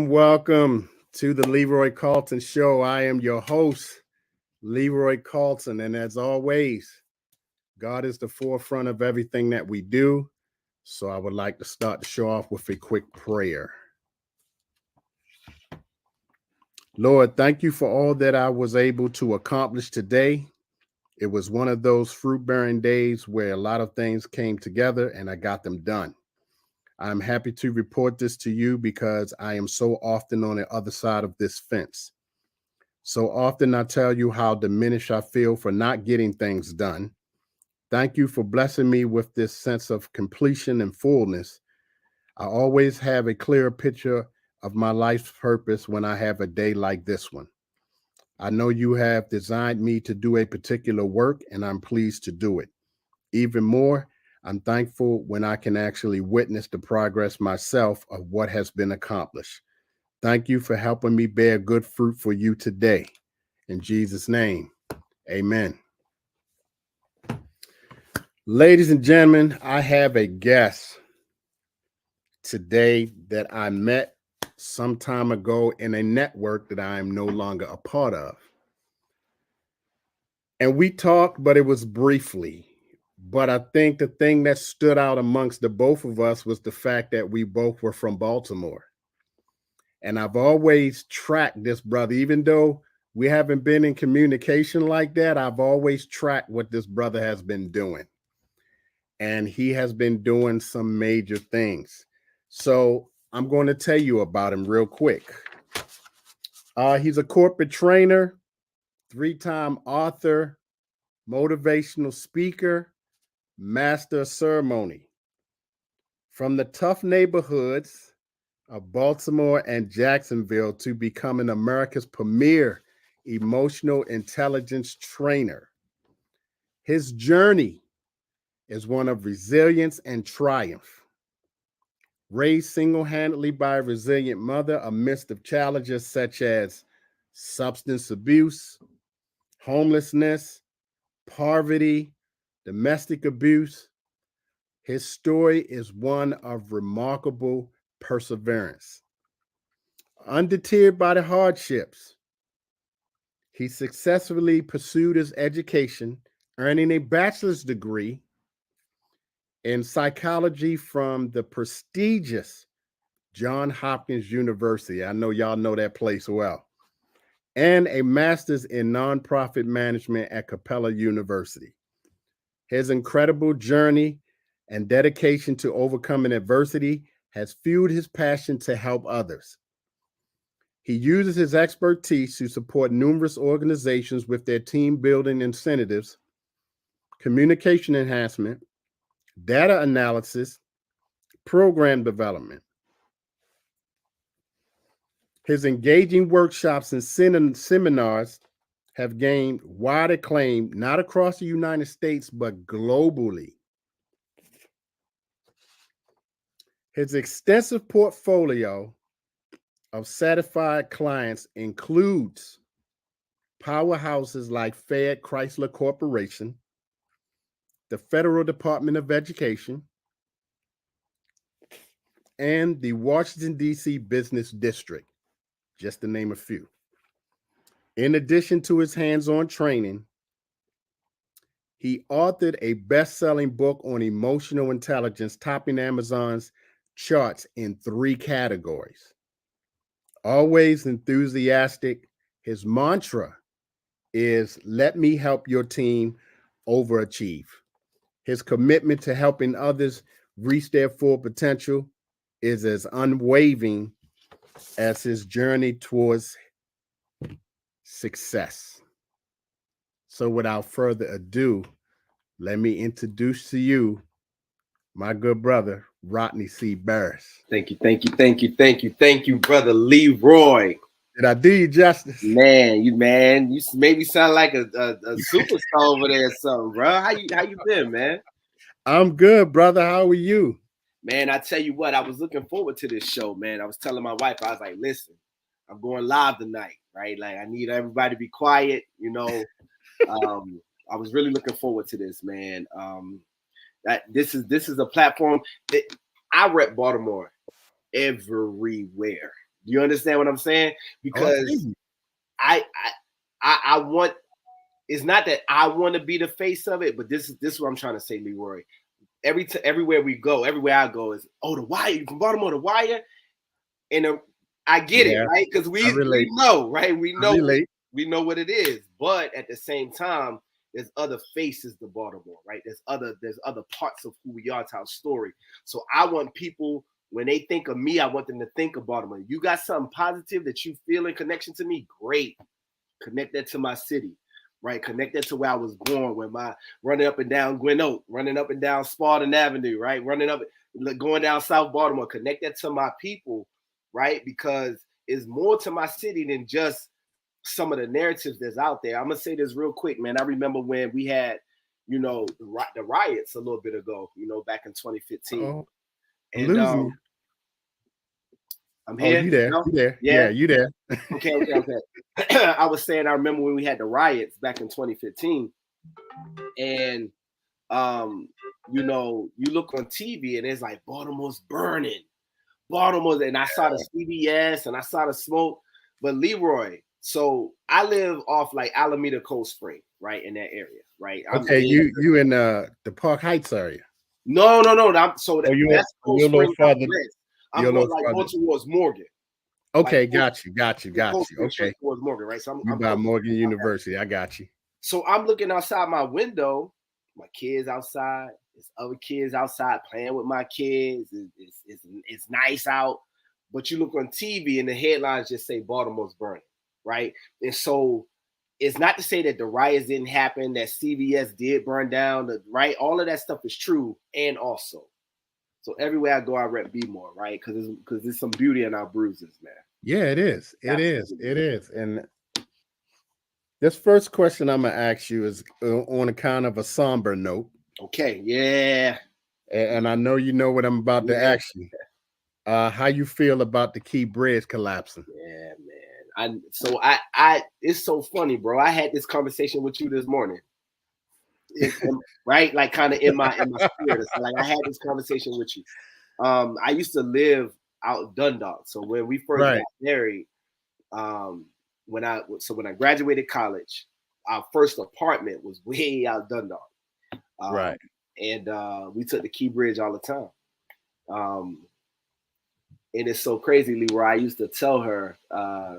Welcome to the Leroy Carlton Show. I am your host, Leroy Carlton, and as always, God is the forefront of everything that we do. So I would like to start the show off with a quick prayer. Lord, thank you for all that I was able to accomplish today. It was one of those fruit-bearing days where a lot of things came together and I got them done. I'm happy to report this to you because I am so often on the other side of this fence. So often I tell you how diminished I feel for not getting things done. Thank you for blessing me with this sense of completion and fullness. I always have a clear picture of my life's purpose when I have a day like this one. I know you have designed me to do a particular work, and I'm pleased to do it. Even more, I'm thankful when I can actually witness the progress myself of what has been accomplished. Thank you for helping me bear good fruit for you today. In Jesus' name, amen. Ladies and gentlemen, I have a guest today that I met some time ago in a network that I am no longer a part of. And we talked, but it was briefly. But I think the thing that stood out amongst the both of us was the fact that we both were from Baltimore. And I've always tracked this brother, even though we haven't been in communication like that. I've always tracked what this brother has been doing. And he has been doing some major things. So I'm going to tell you about him real quick. He's a corporate trainer, 3-time author, motivational speaker, master of ceremony. From the tough neighborhoods of Baltimore and Jacksonville to becoming America's premier emotional intelligence trainer. His journey is one of resilience and triumph. Raised single-handedly by a resilient mother amidst of challenges such as substance abuse, homelessness, poverty, domestic abuse, his story is one of remarkable perseverance. Undeterred by the hardships, he successfully pursued his education, earning a bachelor's degree in psychology from the prestigious Johns Hopkins University. I know y'all know that place well. And a master's in nonprofit management at Capella University. His incredible journey and dedication to overcoming adversity has fueled his passion to help others. He uses his expertise to support numerous organizations with their team building incentives, communication enhancement, data analysis, program development. His engaging workshops and seminars have gained wide acclaim, not across the United States, but globally. His extensive portfolio of certified clients includes powerhouses like Fed Chrysler Corporation, the Federal Department of Education, and the Washington, D.C. Business District, just to name a few. In addition to his hands-on training, he authored a best-selling book on emotional intelligence, topping Amazon's charts in 3 categories. Always enthusiastic, his mantra is, "Let me help your team overachieve." His commitment to helping others reach their full potential is as unwavering as his journey towards success. So without further ado, let me introduce to you my good brother, Rodney C Burris. Thank you, brother Leroy. Did I do you justice? Man, you made me sound like a superstar over there or something, bro. How you been, man? I'm good, brother. How are you? Man, I tell you what, I was looking forward to this show, man. I was telling my wife, I was like, listen, I'm going live tonight, right? Like, I need everybody to be quiet, you know. I was really looking forward to this, man. That this is a platform that I rep Baltimore everywhere. Do you understand what I'm saying? Because I want. It's not that I want to be the face of it, but this is what I'm trying to say, Leroy. Everywhere we go, everywhere I go is, oh, the Wire, you from Baltimore, the Wire, and I get it, right? Because we know, right? We know what it is, but at the same time, there's other faces to Baltimore, right? There's other parts of who we are to our story. So I want people, when they think of me, I want them to think of Baltimore. You got something positive that you feel in connection to me? Great. Connect that to my city, right? Connect that to where I was born, where my running up and down Gwen Oak, running up and down Spalding Avenue, right? Going down South Baltimore. Connect that to my people, right? Because it's more to my city than just some of the narratives that's out there. I'm gonna say this real quick, man. I remember when we had, the riots a little bit ago, back in 2015. Oh, and I'm here. You there? You there? Yeah, you there? Okay. I was saying, I remember when we had the riots back in 2015, and you look on TV and it's like Baltimore's burning, and I saw the CBS and I saw the smoke. But Leroy, so I live off like Alameda Cold Spring, right, in that area, right? Okay, you in the Park Heights area? No. That's Cold Spring. I'm going like more towards Morgan. Okay, got you. Okay, towards Morgan, right? So I'm by Morgan University. I got you. So I'm looking outside my window. My kids outside. There's other kids outside playing with my kids. It's nice out. But you look on TV and the headlines just say Baltimore's burning, right? And so it's not to say that the riots didn't happen, that CVS did burn down, right? All of that stuff is true. And also, so everywhere I go, I rep Be More, right? Because there's some beauty in our bruises, man. Yeah, it is. It is. And this first question I'm gonna ask you is on a kind of a somber note. Okay, yeah. And I know you know what I'm about to ask you. How you feel about the Key Bridge collapsing? Yeah, man. It's so funny, bro. I had this conversation with you this morning. Right? Like kind of in my spirit. So like I had this conversation with you. I used to live out in Dundalk. So when we first got married, when I graduated college, our first apartment was way out Dundalk. Right. And we took the Key Bridge all the time. And it's so crazy, Leroy. I used to tell her, I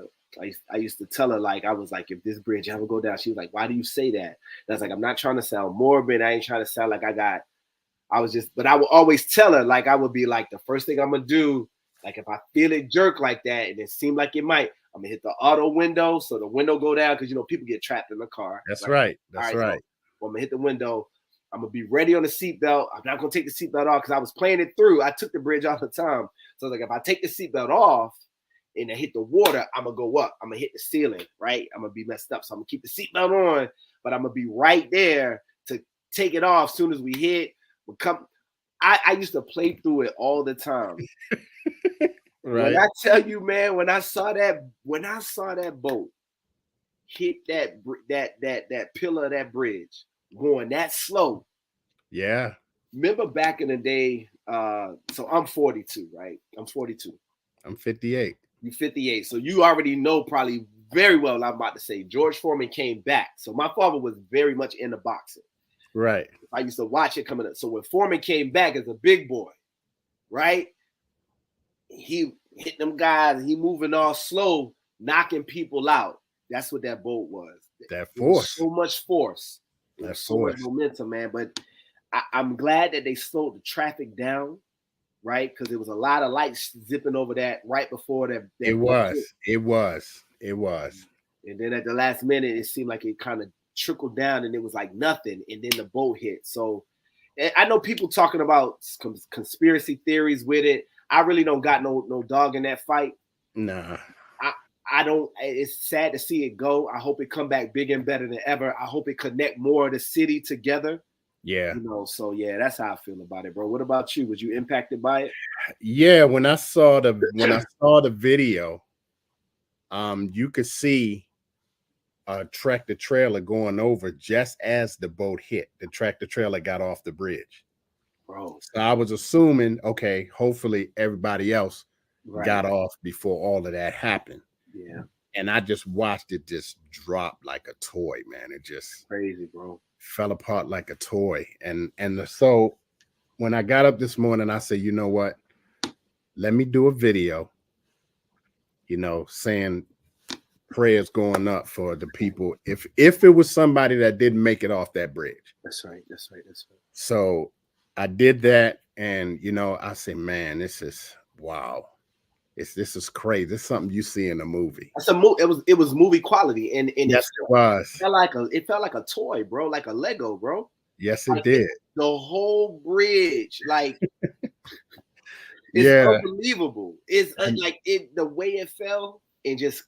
used to tell her, like, I was like, if this bridge ever go down, she was like, why do you say that? And I was like, I'm not trying to sound morbid. I ain't trying to sound like but I would always tell her, like, I would be like, the first thing I'm going to do, like, if I feel it jerk like that and it seemed like it might, I'm going to hit the auto window so the window go down because, people get trapped in the car. That's right. That's right. So I'm going to hit the window. I'm going to be ready on the seatbelt. I'm not going to take the seatbelt off because I was playing it through. I took the bridge all the time. So like, if I take the seatbelt off and I hit the water, I'm going to go up. I'm going to hit the ceiling, right? I'm going to be messed up. So I'm going to keep the seatbelt on, but I'm going to be right there to take it off as soon as we hit. I used to play through it all the time. Right. When I tell you, man, when I saw that boat hit that pillar of that bridge going that slow. Yeah. Remember back in the day, so I'm 42, right? I'm 42. I'm 58. You 58. So you already know probably very well I'm about to say George Foreman came back. So my father was very much into boxing. Right. I used to watch it coming up. So when Foreman came back as a big boy, right? He hit them guys, he moving all slow, knocking people out. That's what that boat was. That force. So much force. So much momentum, man. But I'm glad that they slowed the traffic down, right? Because there was a lot of lights zipping over that right before that. It was. And then at the last minute, it seemed like it kind of trickled down and it was like nothing. And then the boat hit. So I know people talking about conspiracy theories with it. I really don't got no dog in that fight. Nah. It's sad to see it go. I hope it come back bigger and better than ever. I hope it connect more of the city together. Yeah. So yeah, that's how I feel about it, bro. What about you? Was you impacted by it? Yeah, when I saw the video, you could see a tractor trailer going over just as the boat hit. The tractor trailer got off the bridge. Bro. So I was assuming, okay, hopefully everybody else got off before all of that happened. Yeah. And I just watched it just drop like a toy, man. It just crazy, bro. Fell apart like a toy. And so when I got up this morning, I said, you know what? Let me do a video, saying prayers going up for the people. If it was somebody that didn't make it off that bridge. That's right. So I did that, and I said, man, this is wow. This is crazy. This is something you see in a movie. It was movie quality, and yes, it was. It felt like a toy, bro, like a Lego, bro. Yes, it did. The whole bridge, like it's unbelievable. It's the way it fell, and just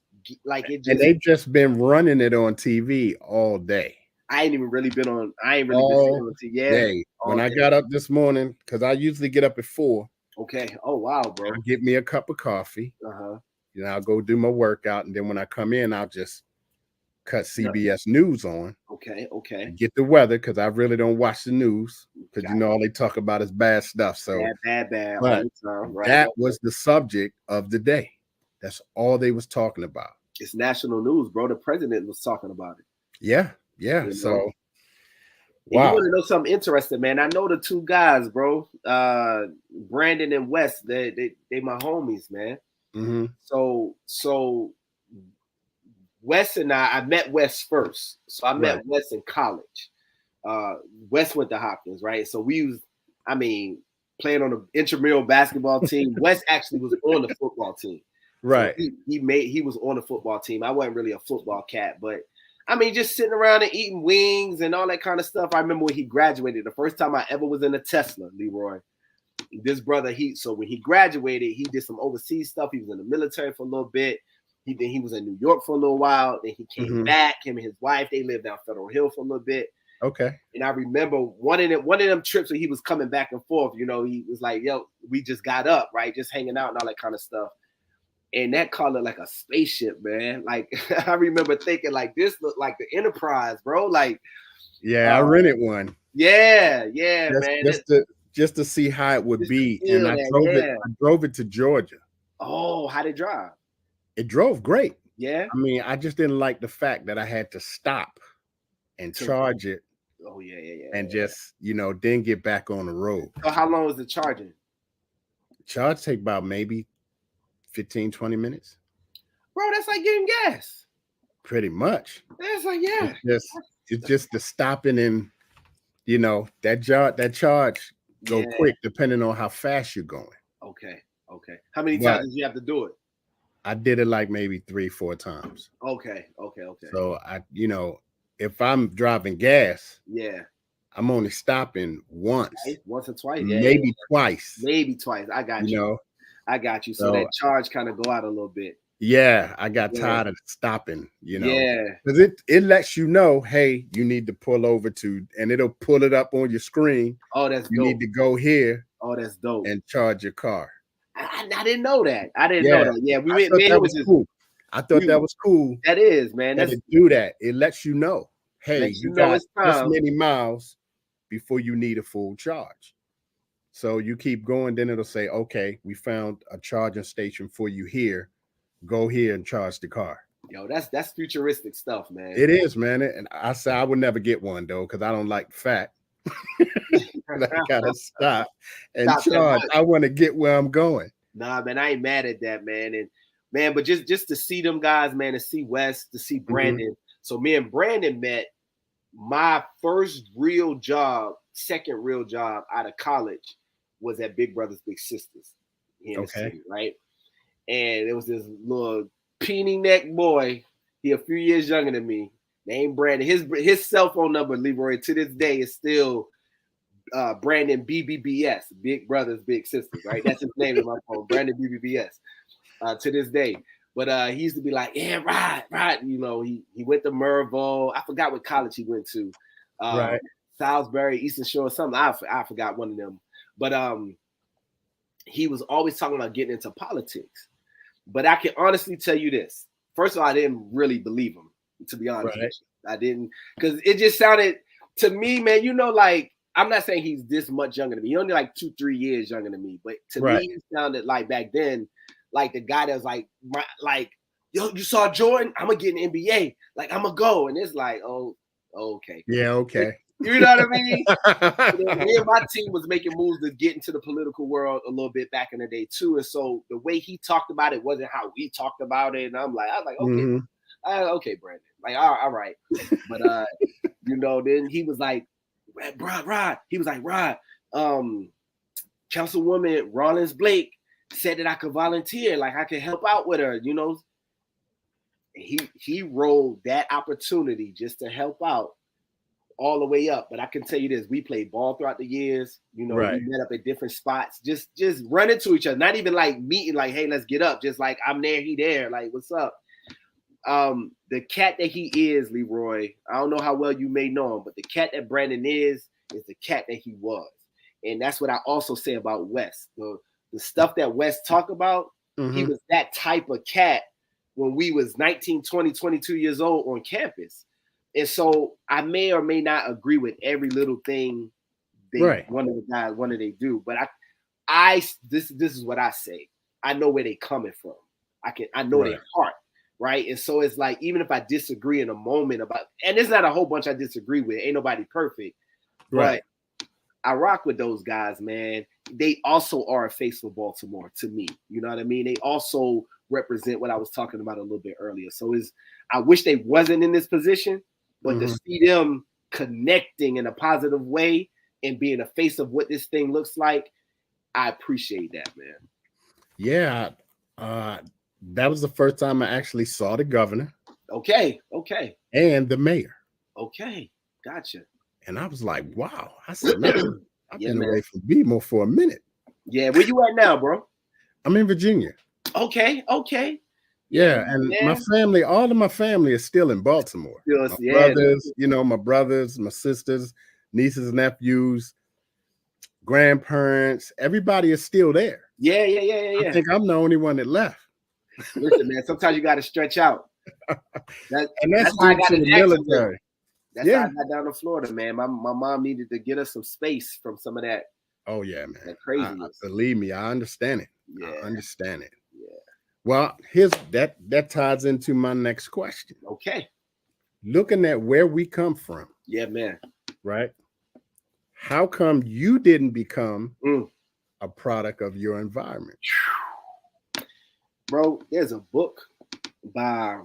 like it. And they've just been running it on TV all day. I ain't really been on TV. Yeah. When I got up this morning, because I usually get up at 4. Okay. Oh wow, bro. I'll get me a cup of coffee. I'll go do my workout, and then when I come in, I'll just cut CBS News on. Okay. Get the weather, because I really don't watch the news, because all they talk about is bad stuff. So bad. But that was the subject of the day. That's all they was talking about. It's national news, bro. The president was talking about it. Yeah. So wow. You want to know something interesting, man? I know the two guys, bro. Brandon and Wes, they my homies, man. Mm-hmm. So Wes and I met Wes first. So I met Wes in college. Wes went to Hopkins, right? So we was, playing on the intramural basketball team. Wes actually was on the football team. Right. So he was on the football team. I wasn't really a football cat, but just sitting around and eating wings and all that kind of stuff. I remember when he graduated, the first time I ever was in a Tesla, Leroy. This brother, so when he graduated, he did some overseas stuff. He was in the military for a little bit. He was in New York for a little while. Then he came back. Him and his wife, they lived down Federal Hill for a little bit. Okay. And I remember one of them trips where he was coming back and forth. He was like, "Yo, we just got up, right? Just hanging out and all that kind of stuff." And that car looked like a spaceship, man. Like I remember thinking, like, this looked like the Enterprise, bro. Like, I rented one. Yeah, man. Just to see how it would be, and I drove it to Georgia. Oh, how'd it drive? It drove great. Yeah. I just didn't like the fact that I had to stop and charge it. Oh yeah. And just then get back on the road. So how long was the charging? Charge take about maybe 15, 20 minutes. Bro, that's like getting gas. Pretty much. That's like, yeah. It's just the stopping, and that charge go quick depending on how fast you're going. Okay. How many times did you have to do it? I did it like maybe 3-4 times. Okay. So if I'm driving gas, I'm only stopping once. Once or twice, maybe twice. Maybe twice. I got you. I got you. So that charge kind of go out a little bit. Yeah, I got tired of stopping, Yeah. Because it lets you know, hey, you need to pull over and it'll pull it up on your screen. Oh, that's you dope. need to go here. Oh, that's dope. And charge your car. I didn't know that. I didn't know that. Yeah, cool. I thought that was cool. That is, man. That it do that. It lets you know, hey, you got this many miles before you need a full charge. So you keep going, then it'll say, okay, we found a charging station for you here. Go here and charge the car. Yo, that's futuristic stuff, man. It is, man. And I say I would never get one though, because I don't like the fact. I gotta stop and charge. I want to get where I'm going. Nah, man, I ain't mad at that, man. And man, but just to see them guys, man, to see Wes, to see Brandon. So me and Brandon met. My first real job, second real job out of college was at Big Brothers Big Sisters here in the city, right? And it was this little peony neck boy. He a few years younger than me, named Brandon. His cell phone number, Leroy, to this day is still Brandon BBBS, Big Brothers Big Sisters, right? That's his name in my phone, Brandon BBBS, to this day. But he used to be like, yeah, right. You know, he went to Mervo. I forgot what college he went to. Right. Salisbury, Eastern Shore, something. I forgot one of them. But he was always talking about getting into politics. But I can honestly tell you this. First of all, I didn't really believe him, to be honest with you. I didn't, because it just sounded to me, man, you know, like, I'm not saying he's this much younger than me. He's only like 2-3 years younger than me. But to me, it sounded like back then, like the guy that was like, yo, you saw Jordan? I'm going to get an NBA. Like, I'm going to go. And it's like, oh, okay. Yeah, okay. You know what I mean? Me and my team was making moves to get into the political world a little bit back in the day too. And so the way he talked about it wasn't how we talked about it. And I was like, okay, okay, Brandon. Like, all right. But you know, then he was like, Rod. He was like, Rod, Councilwoman Rollins Blake said that I could volunteer, like I could help out with her, you know. And he rolled that opportunity just to help out all the way up. But I can tell you this, we played ball throughout the years. You know, we met up at different spots, just run into each other, not even like meeting, like, hey, let's get up. Just like, I'm there, he there, like, what's up? The cat that he is, Leroy, I don't know how well you may know him, but the cat that Brandon is the cat that he was. And that's what I also say about Wes. The stuff that Wes talked about, he was that type of cat when we was 19, 20, 22 years old on campus. And so I may or may not agree with every little thing one of the guys wanted to do, but this is what I say. I know where they coming from. I know their heart, right? And so it's like, even if I disagree in a moment about, and there's not a whole bunch I disagree with, ain't nobody perfect, but I rock with those guys, man. They also are a face for Baltimore to me. You know what I mean? They also represent what I was talking about a little bit earlier. So I wish they wasn't in this position. But to see them connecting in a positive way and being a face of what this thing looks like, I appreciate that, man. Yeah. That was the first time I actually saw the governor. Okay. And the mayor. Okay. Gotcha. And I was like, wow. I said, man, I've been away from BMO for a minute. Yeah. Where you at now, bro? I'm in Virginia. Okay. Yeah, and my family, all of my family is still in Baltimore. Brothers, you know, my brothers, my sisters, nieces, nephews, grandparents, everybody is still there. Yeah. I think I'm the only one that left. Listen, man, sometimes you got to stretch out. That's why I got in the military. That's how I got down to Florida, man. My mom needed to get us some space from some of that. Oh, yeah, man. That craziness. Believe me, I understand it. Yeah. I understand it. Yeah. Well, that ties into my next question. Okay. Looking at where we come from. Yeah, man. Right? How come you didn't become a product of your environment? Bro, there's a book by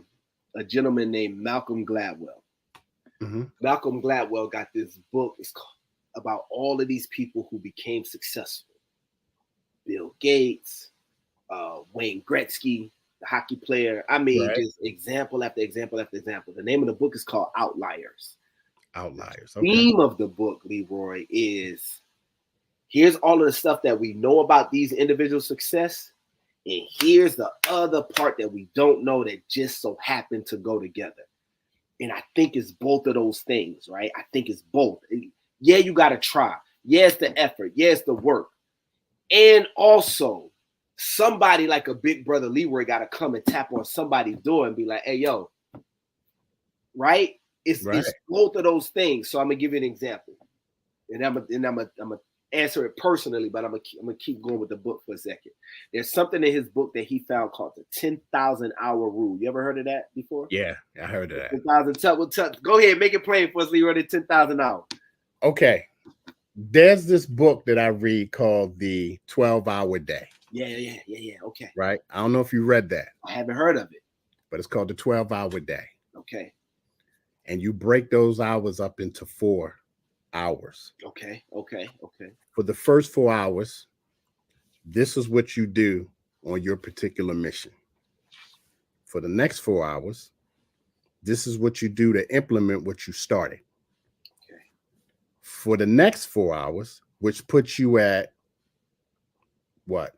a gentleman named Malcolm Gladwell. Malcolm Gladwell got this book. It's called about all of these people who became successful. Bill Gates, Wayne Gretzky, the hockey player. I mean, just example after example after example. The name of the book is called Outliers. Outliers. The theme of the book, Leroy, is here's all of the stuff that we know about these individual success, and here's the other part that we don't know that just so happened to go together. And I think it's both of those things, right? I think it's both. Yeah, you got to try. Yeah, it's the effort. Yeah, it's the work. And also, somebody like a big brother Leroy got to come and tap on somebody's door and be like, hey, yo, right? It's both of those things. So I'm going to give you an example. And I'm gonna answer it personally, but I'm gonna keep going with the book for a second. There's something in his book that he found called the 10,000 hour rule. You ever heard of that before? Yeah, I heard of that. 10,000. Go ahead, make it plain for us, Leroy. The 10,000 hours. Okay. There's this book that I read called the 12-hour day. Yeah. Okay. Right. I don't know if you read that. I haven't heard of it. But it's called the 12-hour day. Okay. And you break those hours up into 4 hours. Okay. For the first 4 hours, this is what you do on your particular mission. For the next 4 hours, this is what you do to implement what you started. Okay. For the next 4 hours, which puts you at what?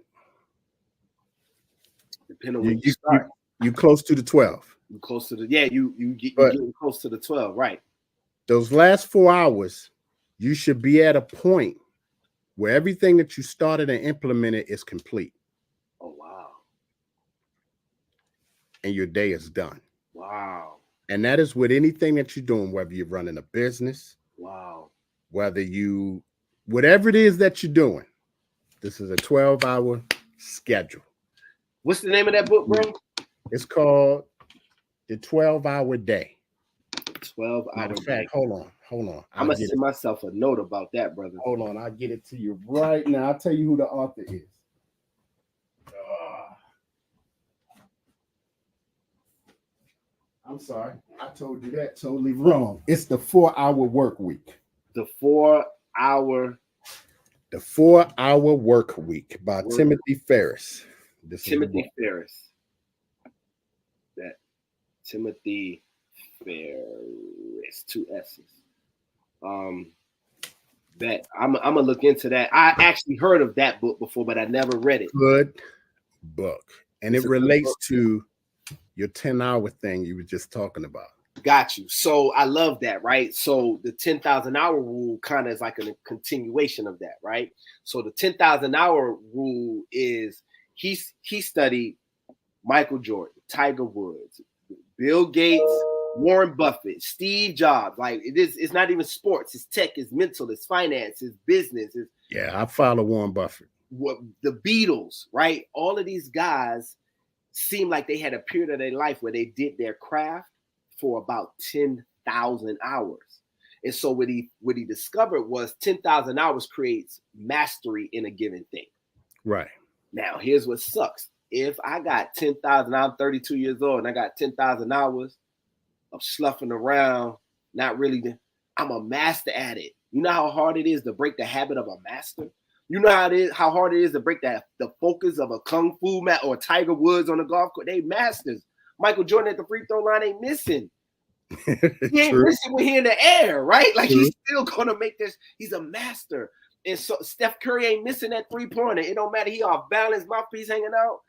Depending on when you start. You close to the 12. You close to the you getting close to the 12, right? Those last 4 hours, you should be at a point where everything that you started and implemented is complete. Oh wow. And your day is done. Wow. And that is with anything that you're doing, whether you're running a business, wow, whether whatever it is that you're doing. This is a 12-hour schedule. What's the name of that book, bro? It's called The 12-Hour Day. 12-hour day. Hold on. I'm gonna send myself a note about that, brother. Hold on, I'll get it to you right now. I'll tell you who the author is. I'm sorry, I told you that totally wrong. It's The 4-Hour Work Week. The 4-hour Work Week by Timothy Ferriss. Timothy Ferriss. That Timothy Ferriss, 2 S's. That I'm gonna look into that. I actually heard of that book before, but I never read it. Good book, and it relates to your 10-hour thing you were just talking about. Got you. So I love that, right? So the 10,000 hour rule kind of is like a continuation of that, right? So the 10,000 hour rule is he studied Michael Jordan, Tiger Woods, Bill Gates, Warren Buffett, Steve Jobs. Like it's not even sports, it's tech, it's mental, it's finance, it's business. I follow Warren Buffett. What the Beatles, right? All of these guys seem like they had a period of their life where they did their craft for about 10,000 hours. And so what he discovered was 10,000 hours creates mastery in a given thing. Right. Now, here's what sucks. If I got 10,000, I'm 32 years old, and I got 10,000 hours of sloughing around, not really, I'm a master at it. You know how hard it is to break the habit of a master? You know how hard it is to break the focus of a kung fu mat or Tiger Woods on the golf course? They masters. Michael Jordan at the free throw line ain't missing. He ain't missing when he in the air, right? Like he's still gonna make this. He's a master. And so Steph Curry ain't missing that 3-pointer. It don't matter. He off balance, mouthpiece hanging out.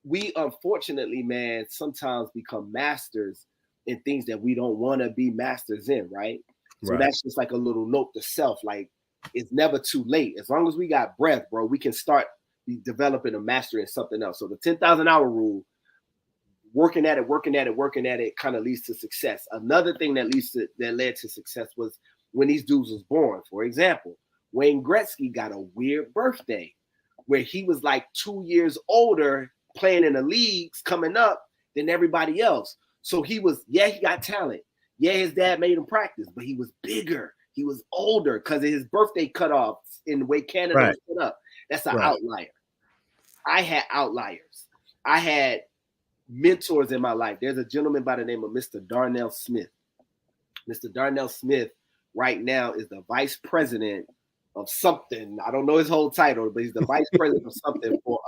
We unfortunately, man, sometimes become masters in things that we don't want to be masters in, right? So that's just like a little note to self. Like it's never too late. As long as we got breath, bro, we can start developing a mastery in something else. So the 10,000 hour rule, working at it kind of leads to success. Another thing that led to success was when these dudes was born. For example, Wayne Gretzky got a weird birthday where he was like 2 years older playing in the leagues coming up than everybody else. So he got talent. Yeah, his dad made him practice, but he was bigger. He was older because of his birthday cutoffs in the way Canada was set up. That's an outlier. I had outliers. I had mentors in my life. There's a gentleman by the name of Mr. Darnell Smith. Mr. Darnell Smith right now is the vice president of something. I don't know his whole title, but he's the vice president of something for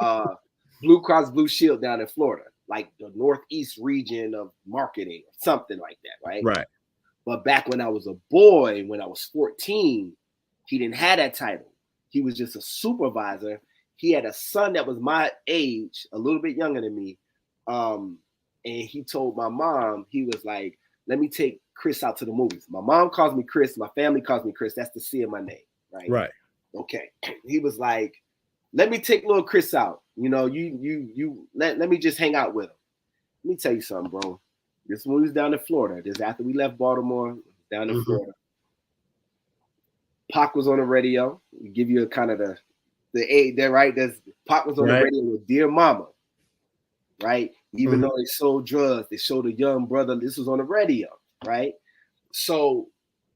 Blue Cross Blue Shield down in Florida, like the Northeast region of marketing, something like that, right? Right. But back when I was a boy, when I was 14, he didn't have that title. He was just a supervisor. He had a son that was my age, a little bit younger than me. And he told my mom, he was like, let me take Chris out to the movies. My mom calls me Chris. My family calls me Chris. That's the C in my name, right? Right. Okay. He was like, let me take little Chris out. You know, you let me just hang out with him. Let me tell you something, bro. This one was down in Florida. This after we left Baltimore, down in Florida. Pac was on the radio. We give you a kind of the age there, right? Pac was on the radio with Dear Mama, right? Even though they sold drugs, they showed a young brother. This was on the radio, right? So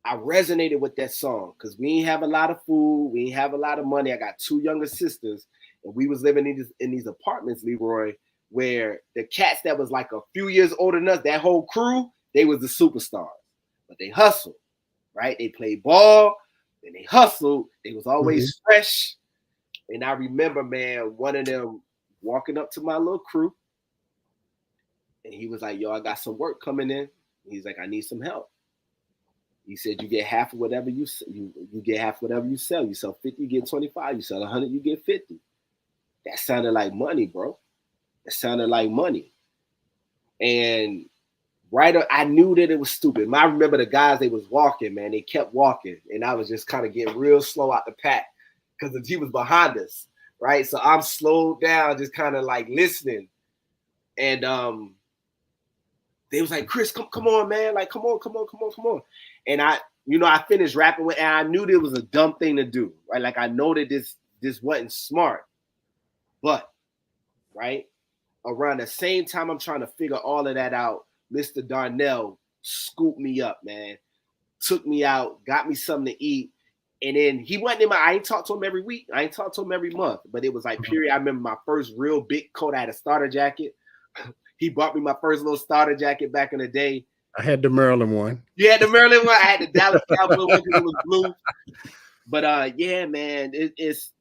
I resonated with that song because we ain't have a lot of food, we ain't have a lot of money. I got 2 younger sisters, and we was living in these apartments, Leroy, where the cats that was like a few years older than us, that whole crew, they was the superstars. But they hustled, right? They played ball, and they hustled. They was always fresh. And I remember, man, one of them walking up to my little crew, and he was like, yo, I got some work coming in. He's like, I need some help. He said, you get half of whatever you get half of whatever you sell. You sell 50, you get 25. You sell 100, you get 50. That sounded like money, bro. It sounded like money. And I knew that it was stupid. I remember the guys, they was walking, man. They kept walking. And I was just kind of getting real slow out the pack because he was behind us, right? So I'm slowed down, just kind of like listening. And they was like, Chris, come on, man. Like, come on. And I finished rapping with, and I knew there was a dumb thing to do, right? Like, I know that this wasn't smart. But, right, around the same time I'm trying to figure all of that out, Mr. Darnell scooped me up, man. Took me out, got me something to eat. And then he wasn't in I ain't talked to him every week. I ain't talked to him every month. But it was like, period. I remember my first real big coat. I had a starter jacket. He bought me my first little starter jacket back in the day. I had the Maryland one. Yeah, the Maryland one. I had the Dallas Cowboy one because it was blue. But yeah, man, it's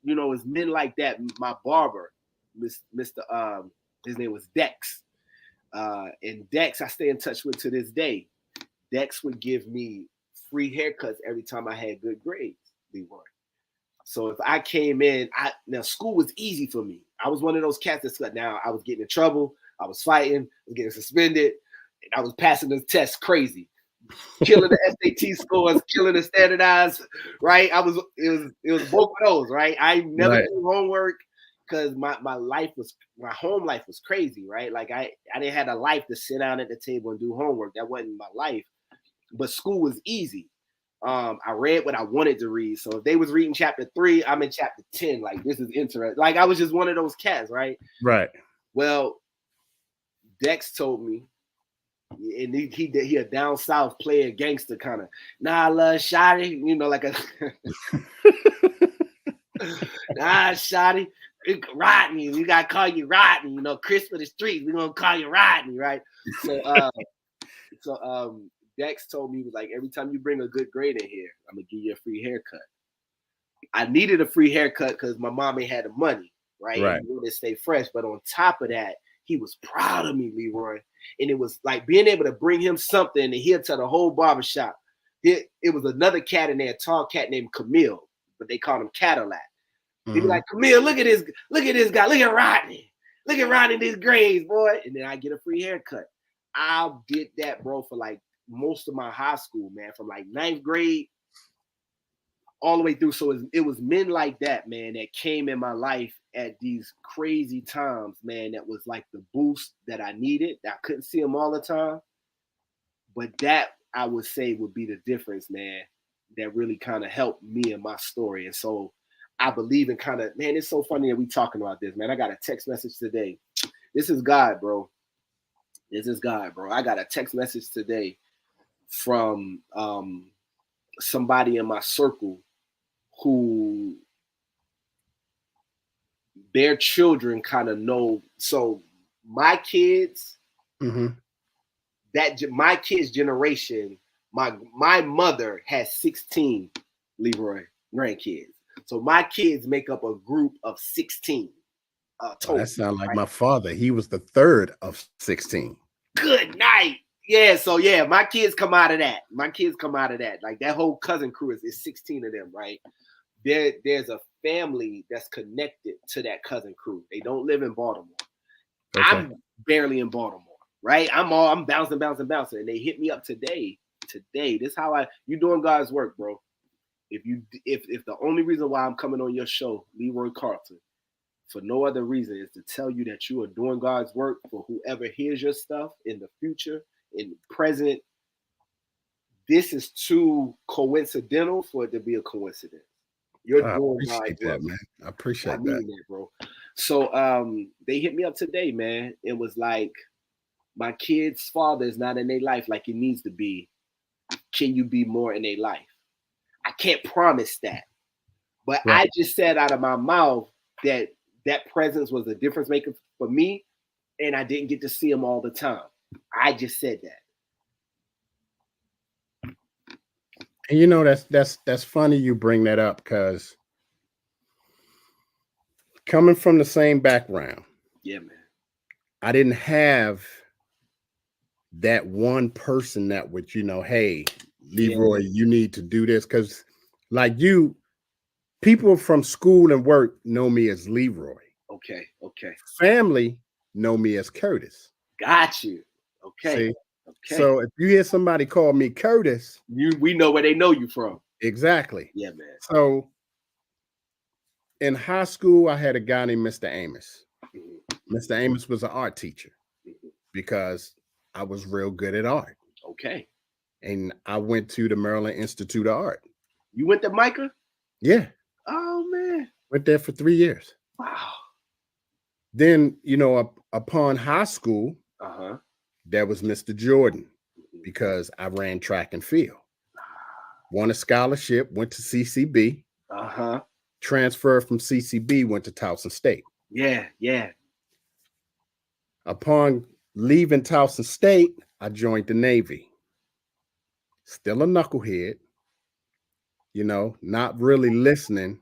men like that. My barber, Mr. His name was Dex. And Dex, I stay in touch with to this day. Dex would give me free haircuts every time I had good grades, Leroy. So if I came in, now school was easy for me. I was one of those cats that now I was getting in trouble. I was fighting. I was getting suspended. And I was passing the test crazy. Killing the SAT scores, killing the standardized, right? It was both of those, right? I never did homework because my home life was crazy, right? Like I didn't have a life to sit down at the table and do homework. That wasn't my life. But school was easy. I read what I wanted to read. So if they was reading chapter 3, I'm in chapter 10. Like, this is interesting. Like, I was just one of those cats, right? Right. Well, Dex told me, and he a down south player gangster kind of, nah, love shawty, like a nah, shawty, Rodney, we gotta call you Rodney, Chris for the streets, we're gonna call you Rodney, right? So Dex told me, he was like, every time you bring a good grade in here, I'm gonna give you a free haircut. I needed a free haircut because my mom ain't had the money, right? Right. And wanted to stay fresh, but on top of that, he was proud of me, Leroy. And it was like being able to bring him something and he'll tell the whole barbershop. It was another cat in there, a tall cat named Camille, but they called him Cadillac. He'd be like, Camille, look at this guy, look at Rodney. Look at Rodney, these grades, boy. And then I get a free haircut. I did that, bro, for like most of my high school, man, from like 9th grade all the way through. So it was men like that, man, that came in my life at these crazy times, man, that was like the boost that I needed. I couldn't see them all the time. But that, I would say, would be the difference, man, that really kind of helped me in my story. And so I believe in kind of, man, it's so funny that we talking about this, man. I got a text message today. This is God, bro. This is God, bro. I got a text message today from somebody in my circle who their children kind of know. So my kids, my kids' generation, my mother has 16 Leroy grandkids. So my kids make up a group of 16. Total, that sounds like, right? My father. He was the third of 16. Good night. Yeah, so yeah, my kids come out of that. Like that whole cousin crew is 16 of them, right? There's a family that's connected to that cousin crew. They don't live in Baltimore. Okay. I'm barely in Baltimore, right? I'm bouncing. And they hit me up today. This is how you doing God's work, bro. If the only reason why I'm coming on your show, Leroy Carlton, for no other reason is to tell you that you are doing God's work for whoever hears your stuff in the future, in the present. This is too coincidental for it to be a coincidence. You're doing God's work, man. I appreciate that. I mean that, bro. So they hit me up today, man. It was like, my kid's father is not in their life like he needs to be. Can you be more in their life? I can't promise that. But right. I just said out of my mouth that presence was a difference maker for me, and I didn't get to see him all the time. I just said that. And that's funny you bring that up, because coming from the same background, yeah, man, I didn't have that one person that would, hey, Leroy, you need to do this, because like people from school and work know me as Leroy. Okay. Family know me as Curtis. Got you. Okay. See? Okay. So if you hear somebody call me Curtis, we know where they know you from. exactly. Yeah, man. So in high school, I had a guy named Mr. Amos. Mr. Amos was an art teacher because I was real good at art. Okay. And I went to the Maryland Institute of Art. You went to Micah? Yeah. Oh, man. Went there for 3 years. Wow. Then, upon high school, there was Mr. Jordan because I ran track and field. Won a scholarship, went to CCB. Transferred from CCB, went to Towson State. Yeah, yeah. Upon leaving Towson State, I joined the Navy. Still a knucklehead, not really listening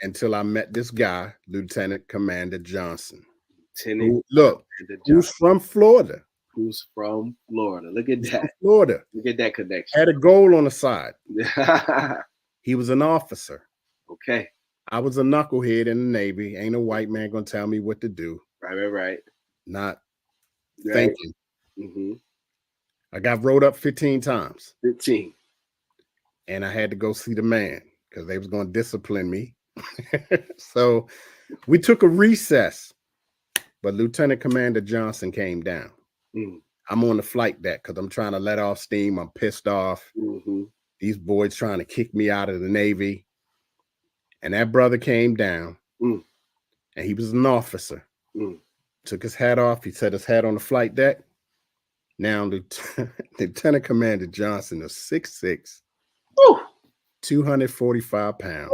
until I met this guy, Lieutenant Commander Johnson. Who's from Florida. Who's from Florida. Look at that. Florida. Look at that connection. Had a goal on the side. He was an officer. Okay. I was a knucklehead in the Navy. Ain't a white man gonna tell me what to do. Right. Not thinking. Mm-hmm. I got wrote up 15 times. 15. And I had to go see the man because they was going to discipline me. So we took a recess, but Lieutenant Commander Johnson came down. I'm on the flight deck because I'm trying to let off steam. I'm pissed off. These boys trying to kick me out of the Navy. And that brother came down, and he was an officer. Took his hat off. He set his hat on the flight deck. Now, Lieutenant Commander Johnson is 6'6", 245 pounds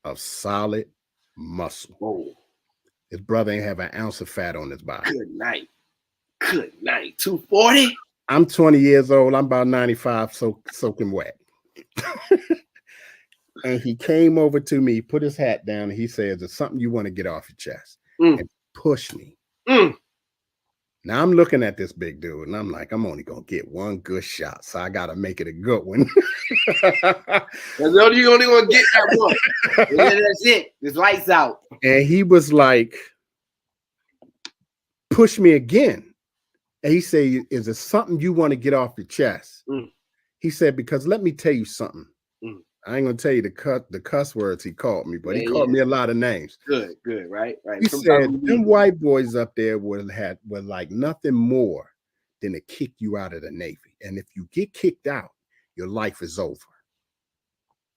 of solid muscle. His brother ain't have an ounce of fat on his body. Good night. 240? I'm 20 years old. I'm about 95, soaking wet. And he came over to me, put his hat down, and he says, "There's something you want to get off your chest." And push me. Now I'm looking at this big dude, and I'm like, I'm only gonna get one good shot, so I gotta make it a good one. You only gonna get that one. And then that's it. It's lights out. And he was like, push me again. And he said, "Is there something you want to get off your chest?" He said, "Because let me tell you something. I ain't gonna tell you the cuss words he called me, but he called me a lot of names." Good, right. He said, "Them white boys up there were like nothing more than to kick you out of the Navy. And if you get kicked out, your life is over.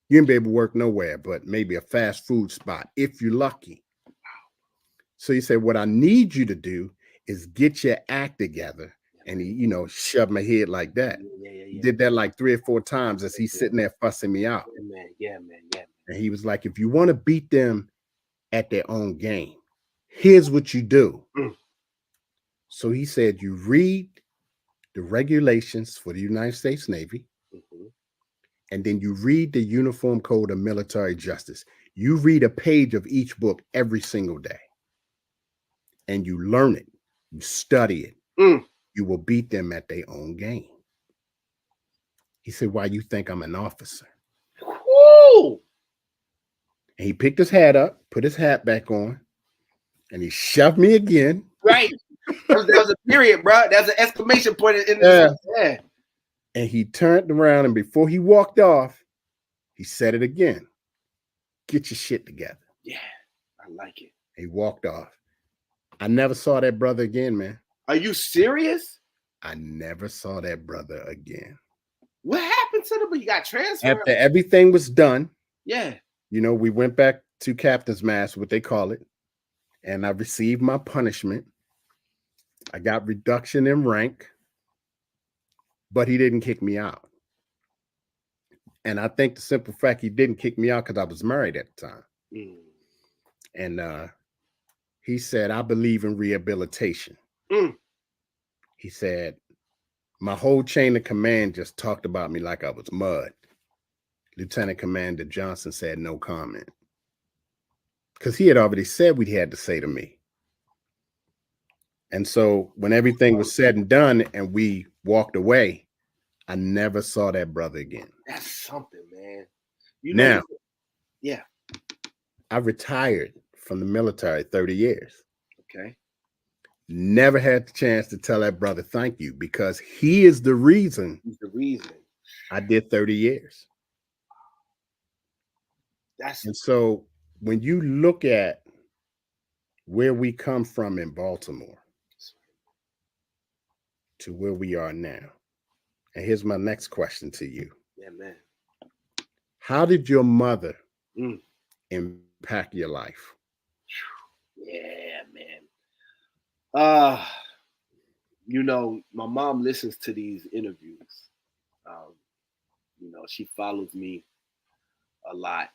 You ain't be able to work nowhere, but maybe a fast food spot if you're lucky." So he said, "What I need you to do is get your act together." And he, shoved my head like that. He did that like 3 or 4 times as he's sitting there fussing me out. Yeah, man. And he was like, "If you want to beat them at their own game, here's what you do." So he said, you read the regulations for the United States Navy, and then you read the Uniform Code of Military Justice. You read a page of each book every single day. And you learn it. You study it. You will beat them at their own game. He said, "Why you think I'm an officer?" Woo! And he picked his hat up, put his hat back on, and he shoved me again. Right. That was a period, bro. That's an exclamation point in the yeah. And he turned around, and before he walked off, he said it again. "Get your shit together." Yeah, I like it. He walked off. I never saw that brother again, man. Are you serious? I never saw that brother again. What happened to him? He got transferred? After everything was done, yeah. We went back to Captain's Mast, what they call it, and I received my punishment. I got reduction in rank, but he didn't kick me out. And I think the simple fact he didn't kick me out because I was married at the time. And he said, "I believe in rehabilitation." He said, "My whole chain of command just talked about me like I was mud." Lieutenant Commander Johnson said no comment because he had already said what he had to say to me. And so when everything was said and done and we walked away, I never saw that brother again. That's something, man. Now, yeah, I retired from the military 30 years. Okay. never had the chance to tell that brother thank you, because he is the reason He's the reason. I did 30 years. And so when you look at where we come from in Baltimore to where we are now, and here's my next question to you. Yeah, man. How did your mother impact your life? Yeah, man. You know, my mom listens to these interviews. You know, she follows me a lot.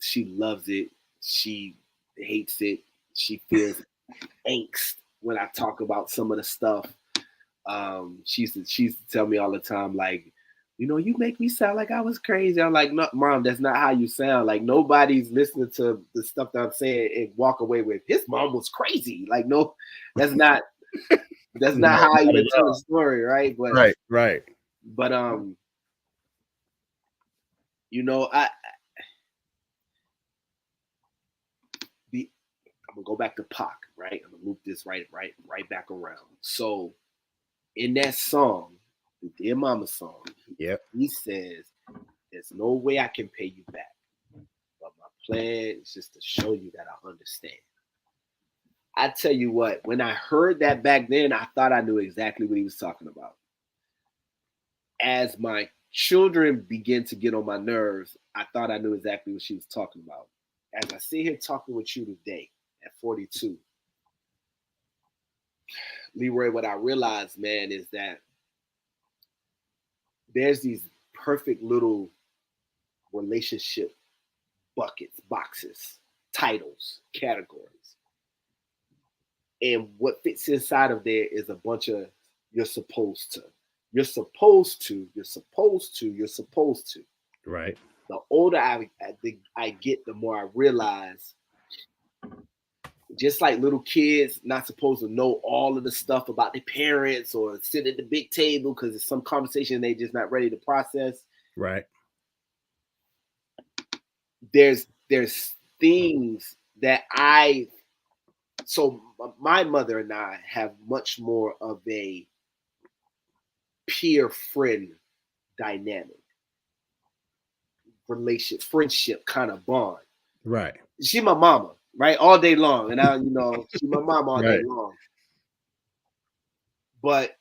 She loves it. She hates it. She feels angst when I talk about some of the stuff. She used to tell me all the time, like, you know, you make me sound like I was crazy. I'm like, no, Mom, that's not how you sound. Like, nobody's listening to the stuff that I'm saying and walk away with, his mom was crazy. Like, no, that's not how I even tell the story, right? But right. But you know, I'm gonna go back to Pac, right? I'm gonna loop this right back around. So in that song, the Dear Mama song, he says, there's no way I can pay you back, but my plan is just to show you that I understand. I tell you what, when I heard that back then, I thought I knew exactly what he was talking about. As my children began to get on my nerves, I thought I knew exactly what she was talking about. As I sit here talking with you today at 42, Leroy, what I realized, man, is that there's these perfect little relationship buckets, boxes, titles, categories. And what fits inside of there is a bunch of you're supposed to. You're supposed to, you're supposed to, you're supposed to. Right. The older I get, the more I realize, just like little kids not supposed to know all of the stuff about their parents or sit at the big table because it's some conversation they just not ready to process. Right. There's things that so my mother and I have much more of a peer friend dynamic, friendship kind of bond. Right. She my mama, right? All day long. And I, she my mama all day long. But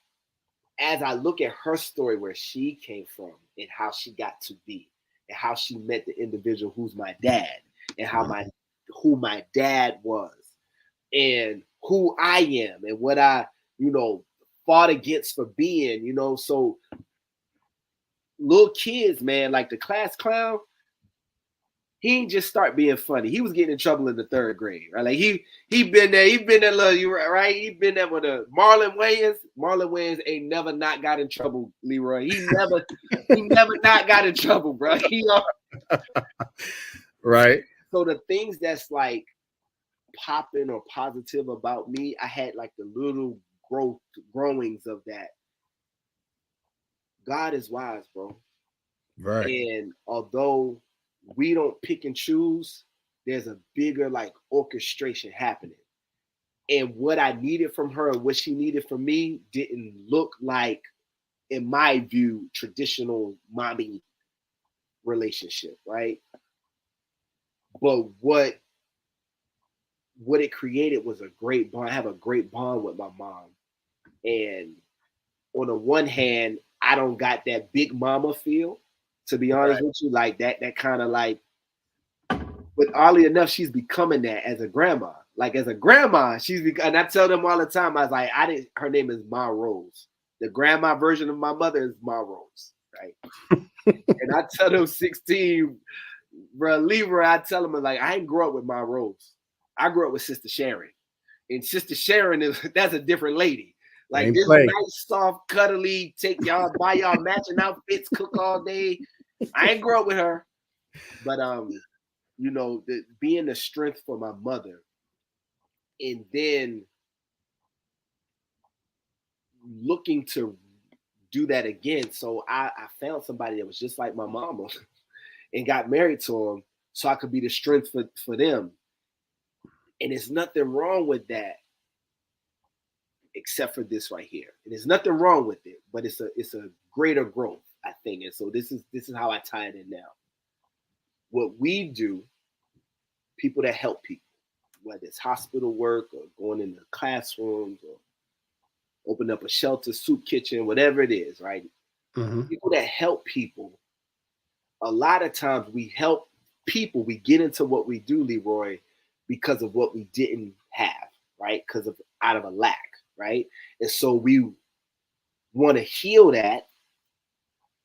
as I look at her story, where she came from and how she got to be and how she met the individual who's my dad and who my dad was and who I am and what I, fought against for being, so little kids, man, like the class clown, he didn't just start being funny. He was getting in trouble in the 3rd grade, right? Like he been there, right? He been there with a Marlon Wayans. Marlon Wayans ain't never not got in trouble, Leroy. He never not got in trouble, bro. Right. So the things that's like popping or positive about me, I had like the little growings of that. God is wise, bro. Right. And although we don't pick and choose, there's a bigger like orchestration happening. And what I needed from her and what she needed from me didn't look like, in my view, traditional mommy relationship, right? But what it created was a great bond. I have a great bond with my mom. And on the one hand, I don't got that big mama feel, to be honest with you, like that kind of like, but oddly enough, she's becoming that as a grandma. Like as a grandma, and I tell them all the time, I was like, her name is Ma Rose. The grandma version of my mother is Ma Rose, right? And I tell them 16, bro, Leroy, I tell them, like, I ain't grow up with Ma Rose. I grew up with Sister Sharon. And Sister Sharon that's a different lady. Like this nice, soft, cuddly, buy y'all matching outfits, cook all day. I ain't grow up with her. But being the strength for my mother, and then looking to do that again. So I found somebody that was just like my mama and got married to him so I could be the strength for them. And there's nothing wrong with that. except for this right here. And there's nothing wrong with it, but it's a greater growth, I think. And so this is how I tie it in now. What we do, people that help people, whether it's hospital work or going into classrooms or open up a shelter, soup kitchen, whatever it is, right? Mm-hmm. People that help people, a lot of times we help people, we get into what we do, Leroy, because of what we didn't have, right? Because of out of a lack, right? And so we want to heal that.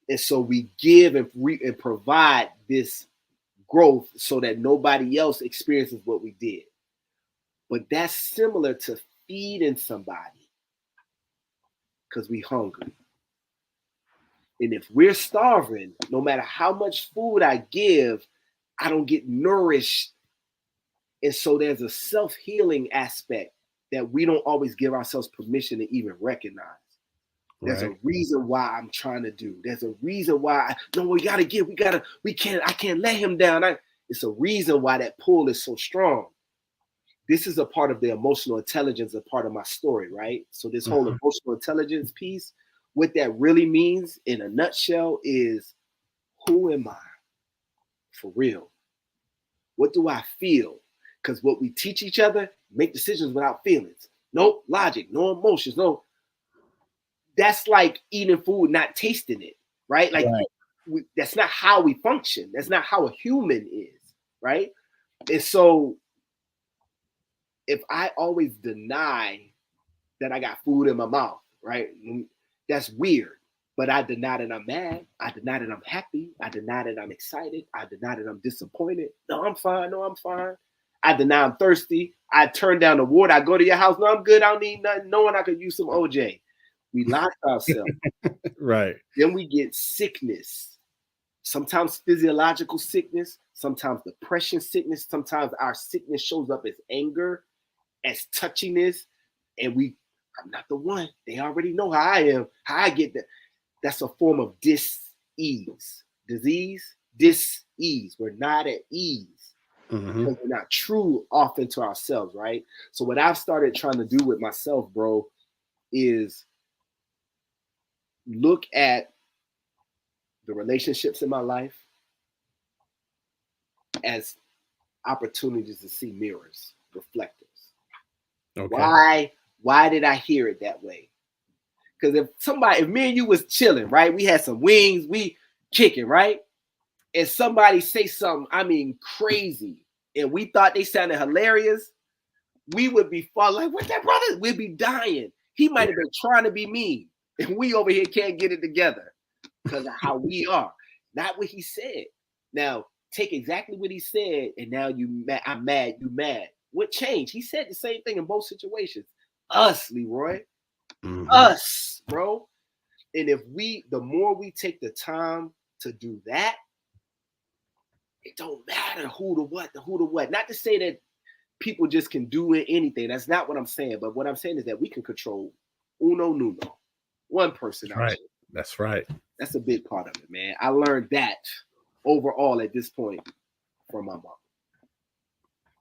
And so we give and provide this growth so that nobody else experiences what we did. But that's similar to feeding somebody because we hungry. And if we're starving, no matter how much food I give, I don't get nourished. And so there's a self-healing aspect that we don't always give ourselves permission to even recognize. There's a reason why I'm trying to do. There's a reason why we gotta give. I can't let him down. It's a reason why that pull is so strong. This is a part of the emotional intelligence, a part of my story, right? So this whole emotional intelligence piece, what that really means in a nutshell is, who am I for real? What do I feel? Because what we teach each other, make decisions without feelings. No logic, no emotions, no. That's like eating food, not tasting it, right? Like that's not how we function. That's not how a human is, right? And so if I always deny that I got food in my mouth, right? That's weird. But I deny that I'm mad. I deny that I'm happy. I deny that I'm excited. I deny that I'm disappointed. No, I'm fine. No, I'm fine. I deny I'm thirsty. I turn down the water. I go to your house. No, I'm good. I don't need nothing. Knowing I could use some OJ. We lock ourselves. Right. Then we get sickness. Sometimes physiological sickness. Sometimes depression sickness. Sometimes our sickness shows up as anger, as touchiness. And I'm not the one. They already know how I am. How I get that. That's a form of dis-ease. Disease, dis-ease. We're not at ease. Because we're not true often to ourselves, right? So what I've started trying to do with myself, bro, is look at the relationships in my life as opportunities to see mirrors, reflectors. Okay. Why did I hear it that way? Because if me and you was chilling, right? We had some wings, we kicking, right? And somebody say something, crazy, and we thought they sounded hilarious, we would be falling like, what's that, brother? We'd be dying. He might have been trying to be mean, and we over here can't get it together because of how we are. Not what he said. Now, take exactly what he said, and now I'm mad, you mad. What changed? He said the same thing in both situations. Us, Leroy. Us, bro. And the more we take the time to do that, it don't matter who to what. Not to say that people just can do anything. That's not what I'm saying. But what I'm saying is that we can control uno nuno. One person. Right. That's right. That's a big part of it, man. I learned that overall at this point from my mom.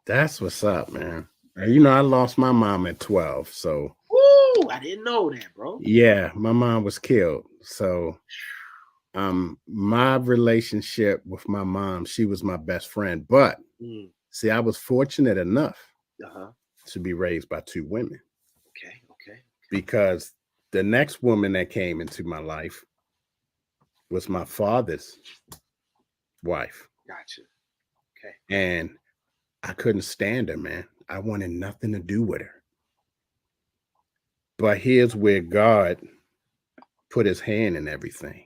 That's what's up, man. I lost my mom at 12. So I didn't know that, bro. Yeah, my mom was killed. So my relationship with my mom, she was my best friend. But see, I was fortunate enough to be raised by two women. Okay. Because the next woman that came into my life was my father's wife. Gotcha. Okay. And I couldn't stand her, man. I wanted nothing to do with her. But here's where God put his hand in everything.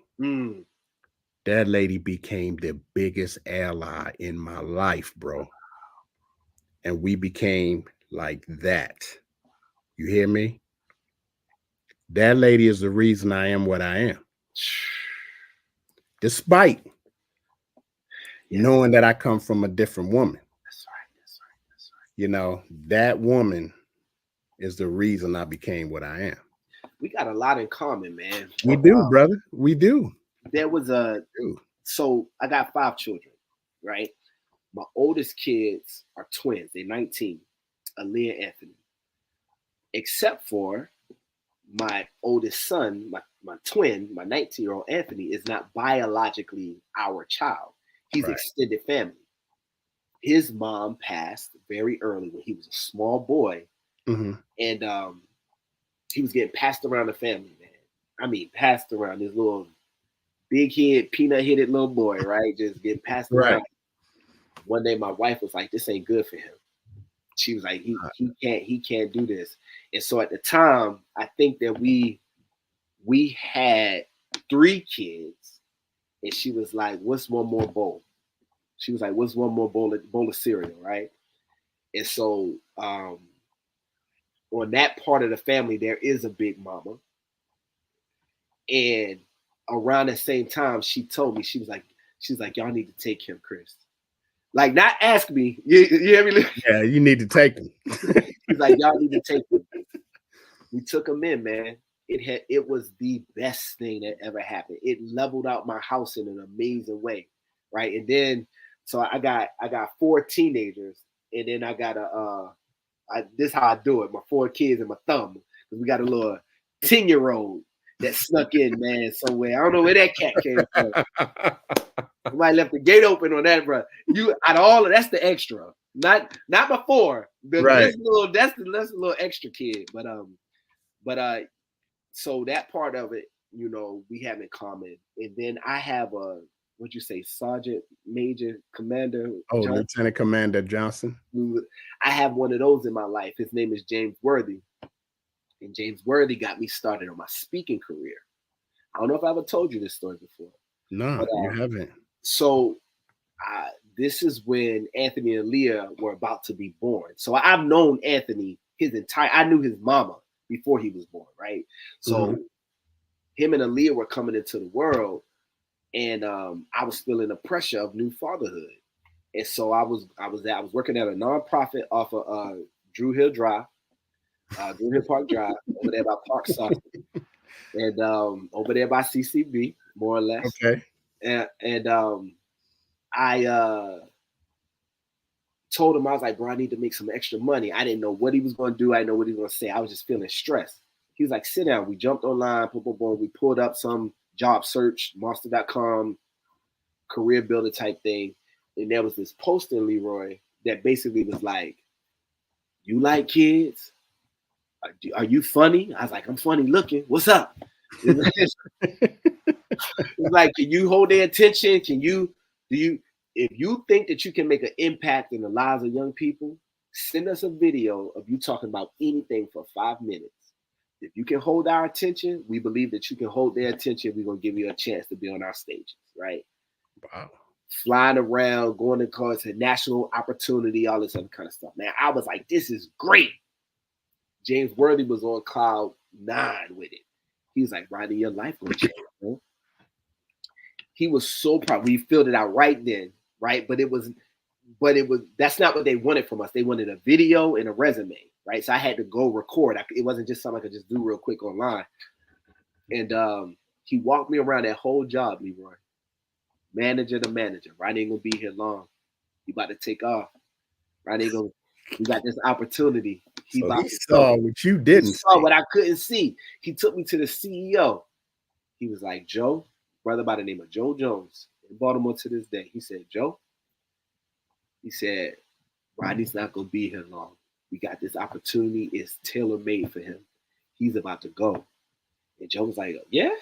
That lady became the biggest ally in my life, bro. And we became like that. You hear me? That lady is the reason I am what I am. Despite knowing that I come from a different woman. That's right. That woman is the reason I became what I am. We got a lot in common, man. We do, brother. We do. There was so I got 5 children, right? My oldest kids are twins. They're 19, Aaliyah and Anthony. Except for my oldest son, my twin, my 19-year-old Anthony, is not biologically our child. He's extended family. His mom passed very early when he was a small boy, and he was getting passed around the family, man. I mean, passed around, this little big head, peanut-headed little boy, right? Just getting passed around. One day, my wife was like, "This ain't good for him." She was like, he can't do this. And so at the time, I think that we had 3 kids, and she was like, "What's one more bowl?" She was like, "What's one more bowl of cereal?" Right? And so on that part of the family, there is a big mama. And around the same time, she told me, she was like, "Y'all need to take him, Chris." Like, not ask me. You hear me? Yeah, you need to take him. He's like, "Y'all need to take him." We took him in, man. It was the best thing that ever happened. It leveled out my house in an amazing way, right? And then, so I got 4 teenagers, and then I got this is how I do it. My 4 kids and my thumb. We got a little 10-year-old that snuck in, man, somewhere. I don't know where that cat came from. Somebody left the gate open on that, bro. You out of all of that's the extra, not my 4. That's the little extra kid, but so that part of it, you know, we have in common. And then I have what'd you say, Sergeant Major Commander? Oh, Johnson? Lieutenant Commander Johnson. I have one of those in my life. His name is James Worthy. And James Worthy got me started on my speaking career. I don't know if I ever told you this story before. No, but, you haven't. So this is when Anthony and Leah were about to be born. So I've known Anthony I knew his mama before he was born, right? So him and Aaliyah were coming into the world, and I was feeling the pressure of new fatherhood. And so I was working at a nonprofit off of Drew Hill Drive, Drew Hill Park Drive, over there by Park South, and over there by CCB, more or less. Okay. And I told him, I was like, "Bro, I need to make some extra money." I didn't know what he was going to do. I didn't know what he was going to say. I was just feeling stressed. He was like, "Sit down." We jumped online, boom, boom, boom. We pulled up some job search, monster.com, career builder type thing. And there was this post in Leroy that basically was like, "You like kids? Are you funny?" I was like, "I'm funny looking. What's up?" It's like, "Can you hold their attention? If you think that you can make an impact in the lives of young people, send us a video of you talking about anything for 5 minutes. If you can hold our attention, we believe that you can hold their attention. We're going to give you a chance to be on our stages," right? Wow. Flying around, going to cause a national opportunity, all this other kind of stuff. Man, I was like, this is great. James Worthy was on cloud 9 with it. He was like, "Rodney, your life will change, bro." He was so proud. We filled it out right then, right? But that's not what they wanted from us. They wanted a video and a resume, right? So I had to go record. It wasn't just something I could just do real quick online. And he walked me around that whole job, Leroy. Manager to manager. Rodney ain't gonna be here long. He about to take off. Rodney ain't gonna. We got this opportunity. He saw what you didn't. He saw what I couldn't see. He took me to the CEO. He was like, "Joe, brother by the name of Joe Jones in Baltimore to this day." He said, "Joe," he said, "Rodney's not gonna be here long. We got this opportunity. It's tailor-made for him. He's about to go." And Joe was like, "Yeah,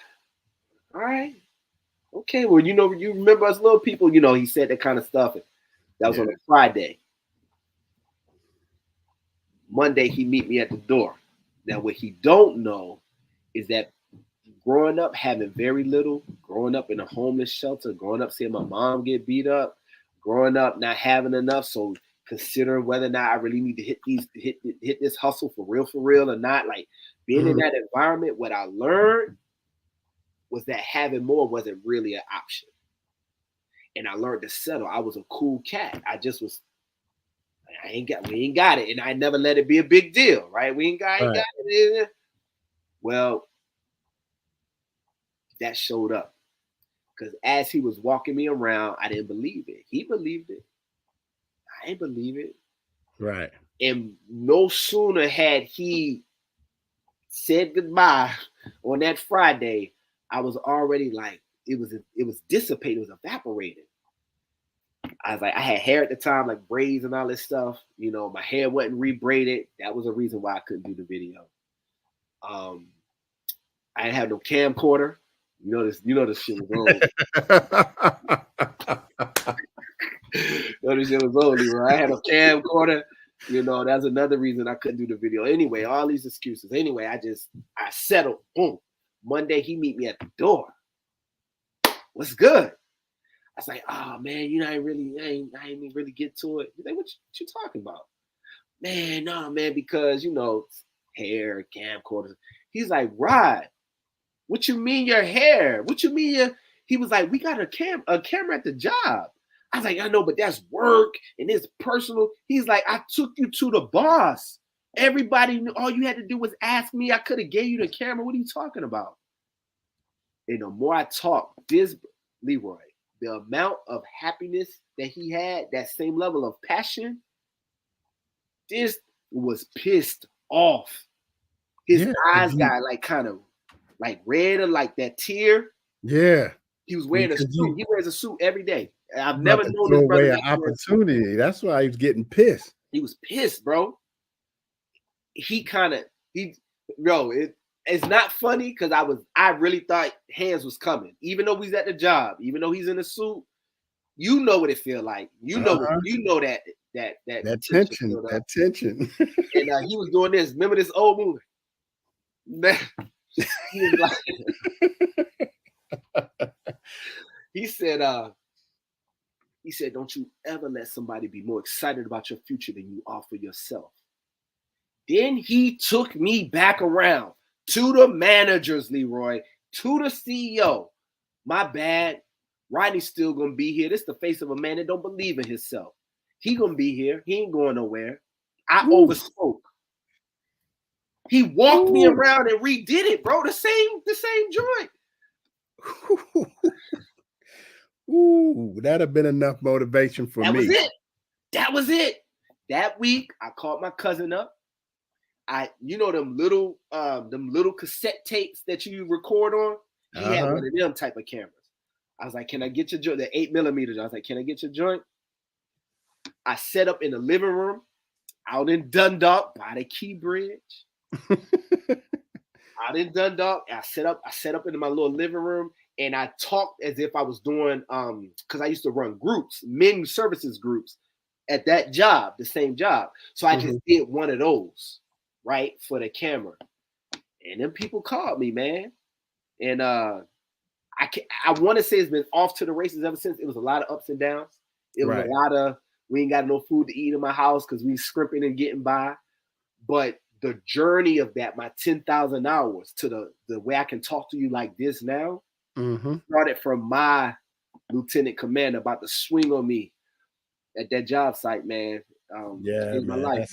all right. Okay, well, you remember us little people, he said that kind of stuff." That was on a Friday. Monday, he meet me at the door. Now, what he don't know is that growing up, having very little, growing up in a homeless shelter, growing up seeing my mom get beat up, growing up not having enough, so considering whether or not I really need to hit this hustle for real or not, like being in that environment, what I learned was that having more wasn't really an option. And I learned to settle. I was a cool cat. We ain't got it. And I never let it be a big deal, right? We ain't got it. Well, that showed up. Because as he was walking me around, I didn't believe it. He believed it. I didn't believe it. Right. And no sooner had he said goodbye on that Friday, I was already like, it was dissipated, it was evaporated. I was like, I had hair at the time, like braids and all this stuff. You know, my hair wasn't rebraided. That was a reason why I couldn't do the video. I didn't have no camcorder. You know this shit was old. This shit was old, Leroy. I had a camcorder. You know, that's another reason I couldn't do the video. Anyway, all these excuses. Anyway, I settled. Boom. Monday, he meet me at the door. What's good? I was like, oh man, you know, I ain't really get to it. He's like, what you talking about? Man, no, man, because you know, hair, camcorders. He's like, Rod, what you mean your hair? What you mean he was like, we got a camera at the job. I was like, I know, but that's work and it's personal. He's like, I took you to the boss. Everybody knew, all you had to do was ask me. I could have gave you the camera. What are you talking about? And the more I talk, this Leroy, the amount of happiness that he had, that same level of passion, this was pissed off. His eyes got like kind of like red or like that tear. Yeah. He was wearing a suit. He wears a suit every day. I've never known this brother. An opportunity. That's why he was getting pissed. He was pissed, bro. It's not funny because I really thought hands was coming. Even though he's at the job, even though he's in a suit, you know what it feel like. You know that tension. That tension. And he was doing this. Remember this old movie? Man, he was like, he said, don't you ever let somebody be more excited about your future than you are for yourself. Then he took me back around to the managers, Leroy, to the CEO. My bad. Rodney's still going to be here. This is the face of a man that don't believe in himself. He going to be here. He ain't going nowhere. I overspoke. He walked me around and redid it, bro. The same joint. Ooh, that'd have been enough motivation for me. That was it. That week, I called my cousin up. Them little cassette tapes that you record on. He had one of them type of cameras. I was like, "Can I get your joint?" The 8mm. I was like, "Can I get your joint?" I set up in the living room, out in Dundalk by the Key Bridge. Out in Dundalk, I set up into my little living room. And I talked as if I was doing, because I used to run groups, men services groups at that job, the same job. So I just did one of those, right, for the camera. And then people called me, man. And I want to say it's been off to the races ever since. It was a lot of ups and downs. It was a lot of, we ain't got no food to eat in my house because we scrimping and getting by. But the journey of that, my 10,000 hours to the way I can talk to you like this now, started from my lieutenant commander about to swing on me at that job site, man. Man, my life,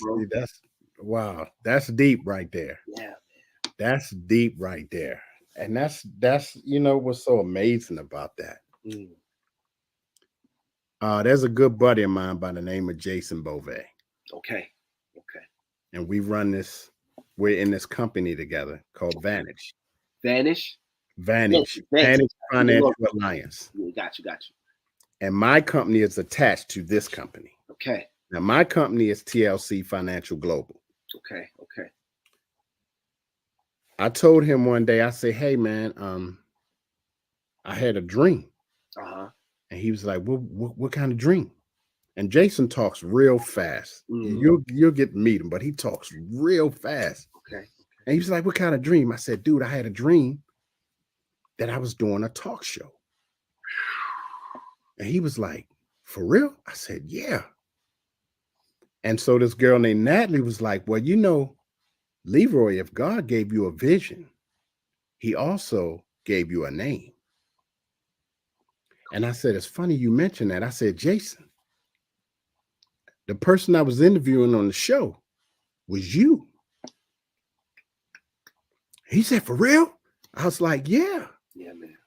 bro. That's deep right there. Yeah, man. That's deep right there. And that's what's so amazing about that. There's a good buddy of mine by the name of Jason Beauvais. Okay. And we're in this company together called Vanish. Vanish Financial Alliance. Got you. And my company is attached to this company. Okay. Now my company is TLC Financial Global. Okay. I told him one day, I said, "Hey man, I had a dream." And he was like, what kind of dream? And Jason talks real fast. You'll get to meet him, but he talks real fast. Okay. And he was like, "What kind of dream?" I said, "Dude, I had a dream that I was doing a talk show." And he was like, "For real?" I said, "Yeah." And so this girl named Natalie was like, "Well, Leroy, if God gave you a vision, he also gave you a name." And I said, "It's funny you mentioned that." I said, "Jason, the person I was interviewing on the show was you." He said, "For real?" I was like, "Yeah." Yeah, man.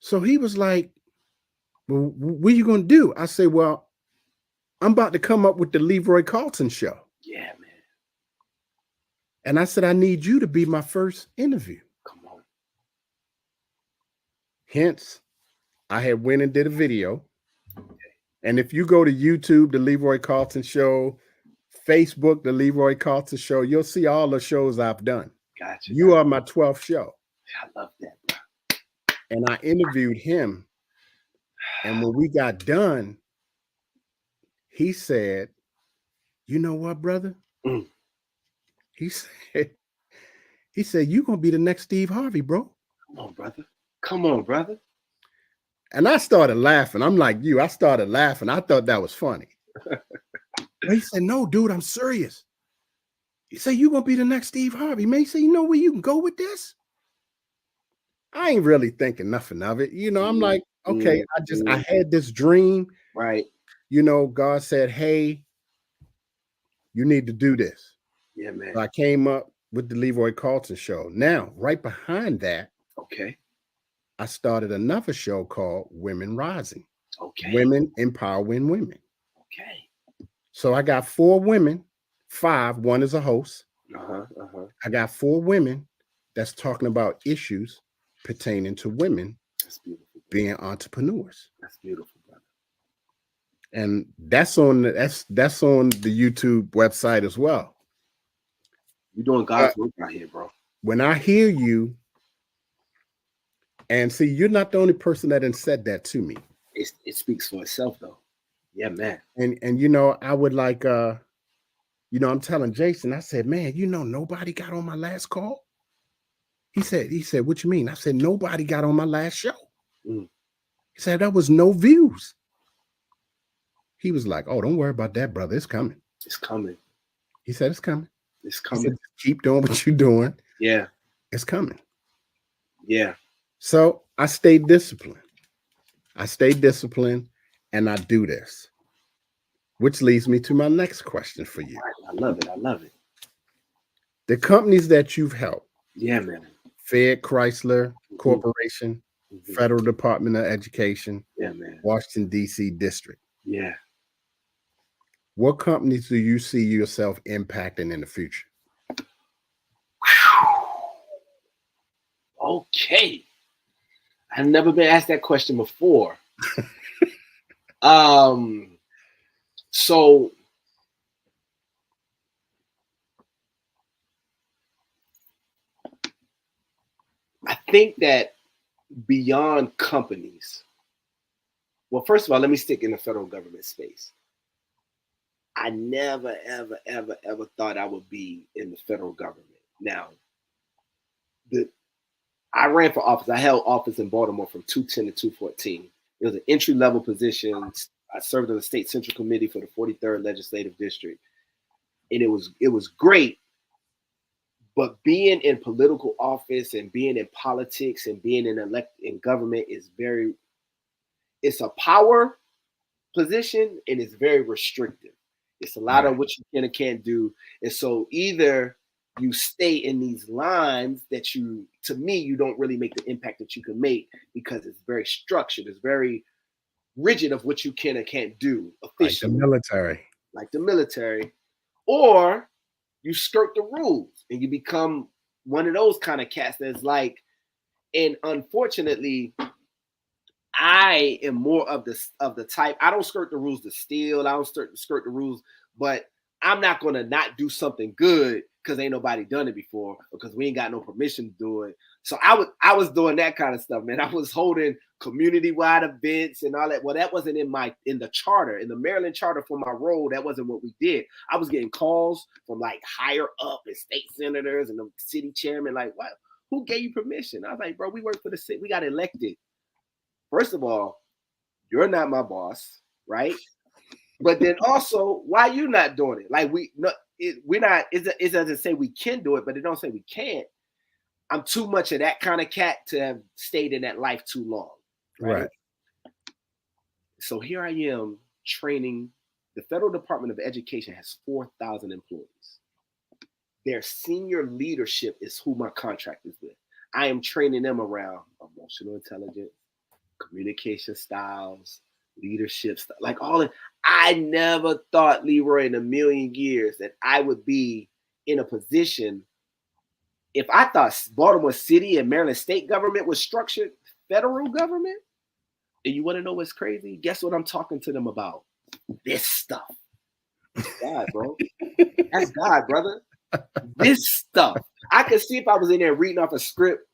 So he was like, "Well, what are you going to do?" I said, "Well, I'm about to come up with the Leroy Carlton show." Yeah, man. And I said, I need you to be my first interview. Come on. Hence, I had went and did a video. And if you go to YouTube, the Leroy Carlton Show, Facebook, the Leroy Carlton Show, you'll see all the shows I've done. Gotcha. You are my 12th show. I love that, bro. And I interviewed him. And when we got done, he said, you know what, brother? Mm. He said, you're going to be the next Steve Harvey, bro. Come on, brother. Come on, brother. And I started laughing. I'm like you. I started laughing. I thought that was funny. But he said, no, dude, I'm serious. He said, you're going to be the next Steve Harvey. Man, he said, you know where you can go with this? I ain't really thinking nothing of it. You know, I'm like, okay, I had this dream. Right. You know, God said, hey, you need to do this. Yeah, man. So I came up with the Leroy Carlton Show. Now, right behind that, okay, I started another show called Women Rising. Okay. Women Empowering Women. Okay. So I got 4 women, 5, one is a host. I got 4 women that's talking about issues pertaining to women. That's beautiful. Being entrepreneurs. That's beautiful, brother. And that's on the YouTube website as well. You're doing God's work out here, bro. When I hear you, and see, you're not the only person that said that to me. It speaks for itself, though. Yeah, man. And you know, I would like you know, I'm telling Jason, I said, man, you know, nobody got on my last call. He said, what you mean? I said, nobody got on my last show. He said, that was no views. He was like, oh, don't worry about that, brother. It's coming. It's coming. He said, it's coming. It's coming. He said, keep doing what you're doing. Yeah. It's coming. Yeah. So I stayed disciplined. And I do this. Which leads me to my next question for you. I love it. I love it. The companies that you've helped. Yeah, man. Fed Chrysler Corporation, Federal Department of Education, yeah, man. Washington, D.C. District. Yeah. What companies do you see yourself impacting in the future? Okay. I've never been asked that question before. So I think that beyond companies, well, first of all, let me stick in the federal government space. I never, ever thought I would be in the federal government. Now, I ran for office. I held office in Baltimore from 2010 to 2014. It was an entry-level position. I served on the state central committee for the 43rd legislative district. And it was great. But being in political office and being in politics and being in government is it's a power position and it's very restrictive. It's a lot of what you can and can't do. And so either you stay in these lines that to me, you don't really make the impact that you can make because it's very structured. It's very rigid of what you can and can't do officially. Like the military. Or you skirt the rules and you become one of those kind of cats that's like, and unfortunately, I am more of the type, I don't skirt the rules to steal. I don't skirt the rules, but I'm not going to not do something good because ain't nobody done it before because we ain't got no permission to do it. So I was doing that kind of stuff, man. I was holding community-wide events and all that. Well, that wasn't in the charter, in the Maryland charter for my role. That wasn't what we did. I was getting calls from like higher up and state senators and the city chairman, like, what? Who gave you permission? I was like, bro, we work for the city. We got elected. First of all, you're not my boss, right? But then also, why you not doing it? Like we're not. It doesn't say we can do it, but it don't say we can't. I'm too much of that kind of cat to have stayed in that life too long, right? So here I am training. The Federal Department of Education has 4,000 employees. Their senior leadership is who my contract is with. I am training them around emotional intelligence, communication styles, leadership stuff, like all that. I never thought, Leroy, in a million years that I would be in a position if I thought Baltimore City and Maryland state government was structured, federal government, and you want to know what's crazy? Guess what I'm talking to them about? This stuff. God, bro. That's God, brother. This stuff. I could see if I was in there reading off a script,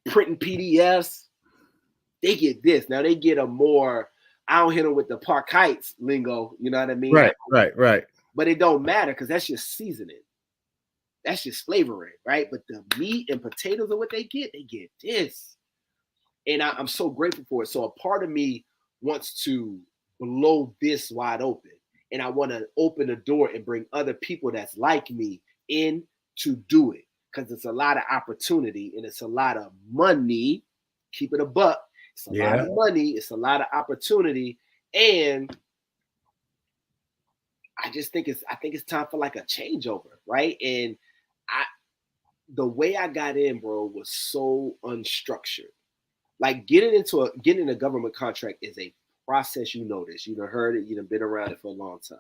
printing PDFs, they get this. Now they get a more, I don't hit them with the Park Heights lingo, you know what I mean? Right. But it don't matter because that's just seasoning. That's just flavoring, right? But the meat and potatoes are what they get this. And I'm so grateful for it. So a part of me wants to blow this wide open. And I want to open the door and bring other people that's like me in to do it. Because it's a lot of opportunity and it's a lot of money. Keep it a buck. It's a lot of money. It's a lot of opportunity. And I just think it's time for like a changeover, right? And the way I got in, bro, was so unstructured. Like getting a government contract is a process. You know this. You've heard it. You've been around it for a long time.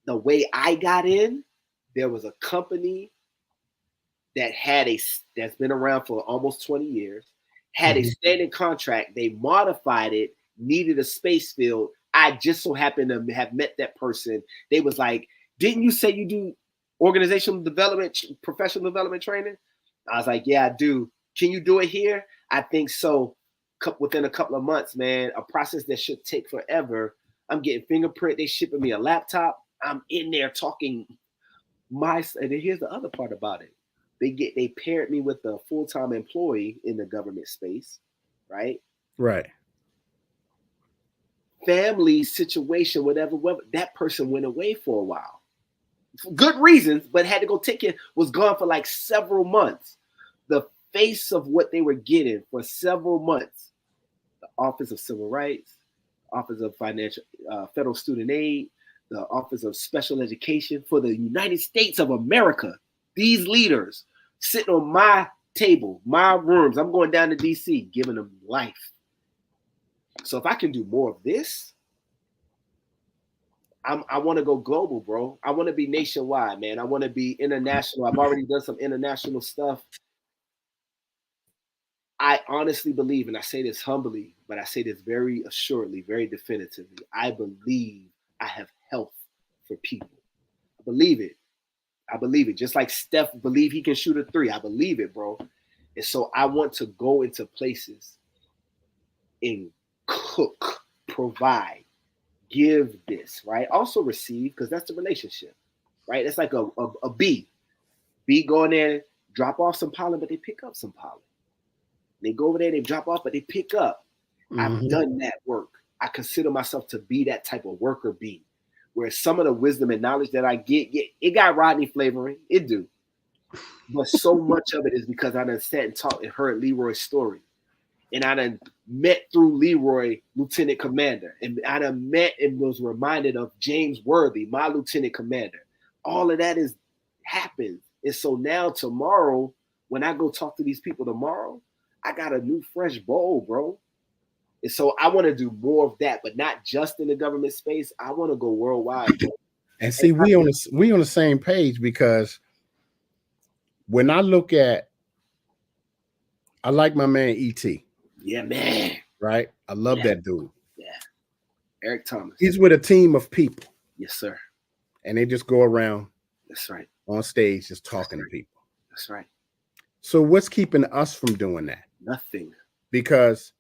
The way I got in, there was a company that's been around for almost 20 years, had a standing contract. They modified it, needed a space field. I just so happened to have met that person. They was like, didn't you say you do organizational development, professional development training? I was like, yeah, I do. Can you do it here? I think so. Within a couple of months, man, a process that should take forever. I'm getting fingerprint. They shipping me a laptop. I'm in there talking and here's the other part about it. They paired me with a full-time employee in the government space, right? Right. Family situation, whatever, that person went away for a while. For good reasons, but had to go take it, was gone for like several months. The face of what they were getting for several months, the Office of Civil Rights, Office of Federal Student Aid, the Office of Special Education for the United States of America. These leaders sitting on my table, my rooms. I'm going down to DC, giving them life. So if I can do more of this, I want to go global, bro. I want to be nationwide, man. I want to be international. I've already done some international stuff. I honestly believe, and I say this humbly, but I say this very assuredly, very definitively. I believe I have health for people. I believe it. I believe it. Just like Steph believe he can shoot a 3. I believe it, bro. And so I want to go into places and cook, provide, give this, right? Also receive, because that's the relationship, right? It's like a bee. Bee go in there, drop off some pollen, but they pick up some pollen. They go over there, they drop off, but they pick up. I've done that work. I consider myself to be that type of worker bee, where some of the wisdom and knowledge that I get, it got Rodney flavoring. It do. But so much of it is because I done sat and talked and heard Leroy's story. And I done met through Leroy, Lieutenant Commander. And I done met and was reminded of James Worthy, my Lieutenant Commander. All of that happens. And so now tomorrow, when I go talk to these people tomorrow, I got a new fresh bowl, bro. And so I want to do more of that, but not just in the government space. I want to go worldwide, bro. And see, we on the same page, because when I look at, I like my man E.T. Yeah, man. Right? I love that dude. Yeah. Eric Thomas. He's with a team of people. Yes, sir. And they just go around. That's right. On stage just talking to people. That's right. So what's keeping us from doing that? Nothing. Because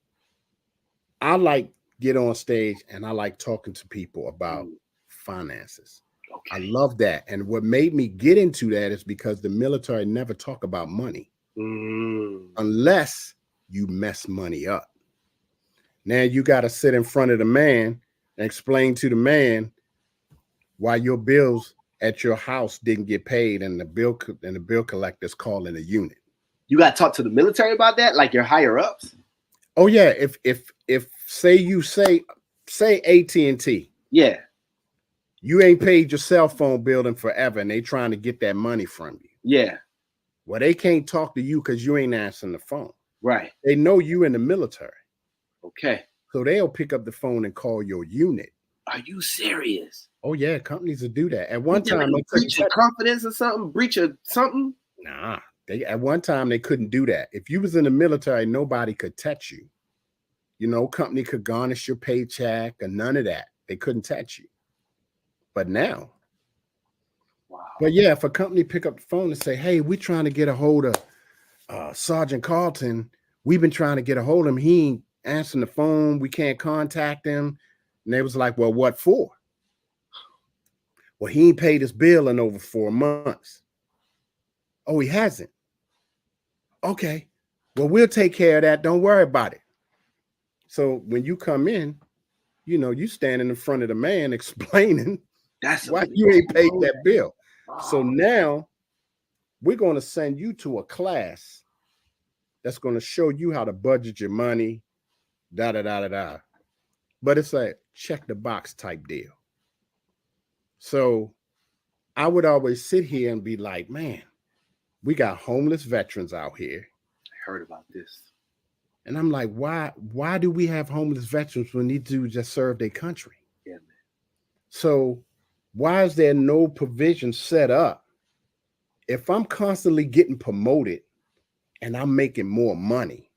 I like get on stage and I like talking to people about finances. Okay. I love that. And what made me get into that is because the military never talk about money unless you mess money up. Now you got to sit in front of the man and explain to the man why your bills at your house didn't get paid and the bill collector's calling a unit. You got to talk to the military about that, like your higher ups? Oh yeah, if say you say AT&T. Yeah. You ain't paid your cell phone bill in forever and they trying to get that money from you. Yeah. Well, they can't talk to you because you ain't answering the phone. Right. They know you in the military. Okay. So they'll pick up the phone and call your unit. Are you serious? Oh yeah, companies will do that. At one time, breach of confidence or something, breach of something. Nah, they at one time they couldn't do that. If you was in the military, nobody could touch you. No company could garnish your paycheck or none of that. They couldn't touch you. But now, Wow. but yeah, if a company pick up the phone and say, "Hey, we're trying to get a hold of Sergeant Carlton. We've been trying to get a hold of him. He ain't answering the phone. We can't contact him." And they was like, "Well, what for?" "Well, he ain't paid his bill in over 4 months." "Oh, he hasn't." "Okay. Well, we'll take care of that. Don't worry about it." So when you come in, you standing in front of the man explaining why you ain't paid that bill. So now we're going to send you to a class that's going to show you how to budget your money, da da da da da. But it's a check the box type deal. So I would always sit here and be like, man, we got homeless veterans out here. I heard about this. And I'm like, why do we have homeless veterans when these dudes just serve their country? Yeah, man. So why is there no provision set up? If I'm constantly getting promoted and I'm making more money,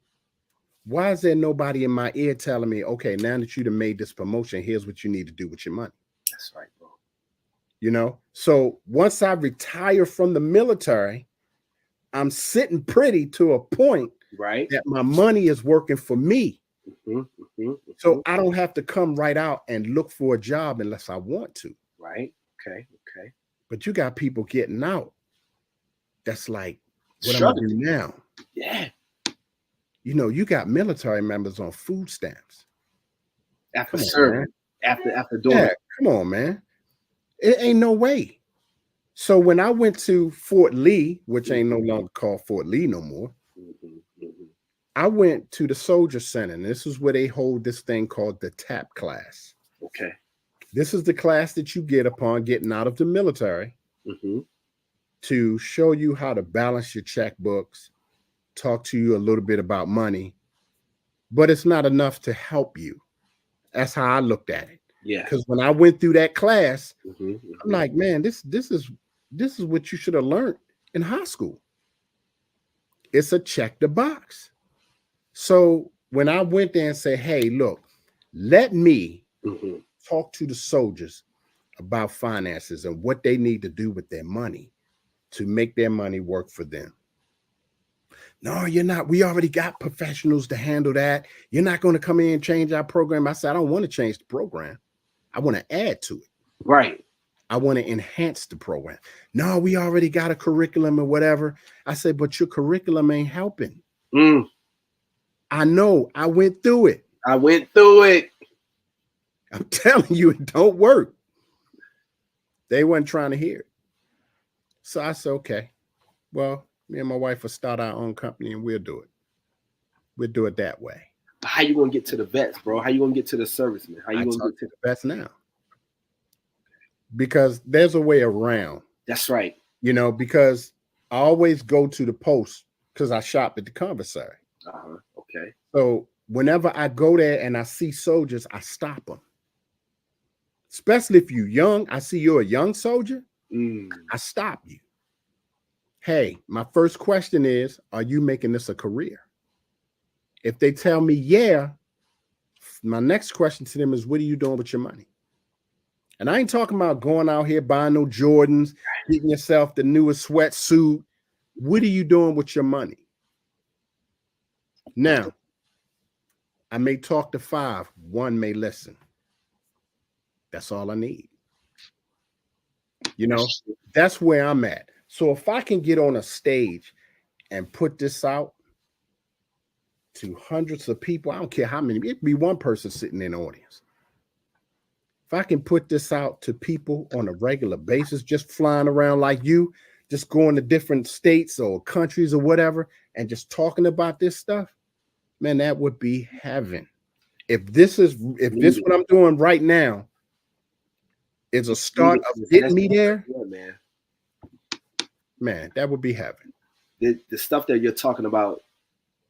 why is there nobody in my ear telling me, okay, now that you've made this promotion, here's what you need to do with your money? That's right, bro. So once I retire from the military, I'm sitting pretty to a point right that my money is working for me. So I don't have to come right out and look for a job unless I want to. Right. Okay. But you got people getting out. That's like, what am I doing now? Yeah. You got military members on food stamps. After serving. After doing it. Come on, man. It ain't no way. So when I went to Fort Lee, which ain't no longer called Fort Lee no more, I went to the Soldier Center, and this is where they hold this thing called the TAP class. Okay. This is the class that you get upon getting out of the military to show you how to balance your checkbooks, talk to you a little bit about money, but it's not enough to help you. That's how I looked at it. Yeah. Because when I went through that class, I'm like, man, this is what you should have learned in high school. It's a check the box. So when I went there and said, hey, look, let me talk to the soldiers about finances and what they need to do with their money to make their money work for them. No, you're not. We already got professionals to handle that. You're not going to come in and change our program. I said, I don't want to change the program. I want to add to it. Right. I want to enhance the program. No, we already got a curriculum or whatever. I said, but your curriculum ain't helping. I know. I went through it. I'm telling you, it don't work. They weren't trying to hear it. So I said, okay, well, me and my wife will start our own company and we'll do it. We'll do it that way. How you gonna get to the vets, bro? How you gonna get to the servicemen? How you gonna get to the vets now? Because there's a way around. That's right. Because I always go to the post because I shop at the commissary. Okay. So whenever I go there and I see soldiers, I stop them. Especially if you're young. I see you're a young soldier. I stop you. Hey, my first question is, are you making this a career? If they tell me, yeah, my next question to them is, what are you doing with your money? And I ain't talking about going out here buying no Jordans, getting yourself the newest sweatsuit. What are you doing with your money? Now, I may talk to 5, 1 may listen. That's all I need. That's where I'm at. So if I can get on a stage and put this out to hundreds of people, I don't care how many, it could be one person sitting in the audience. If I can put this out to people on a regular basis, just flying around like you, just going to different states or countries or whatever, and just talking about this stuff, man, that would be heaven. If this what I'm doing right now is a start of getting me there, man, that would be heaven. The stuff that you're talking about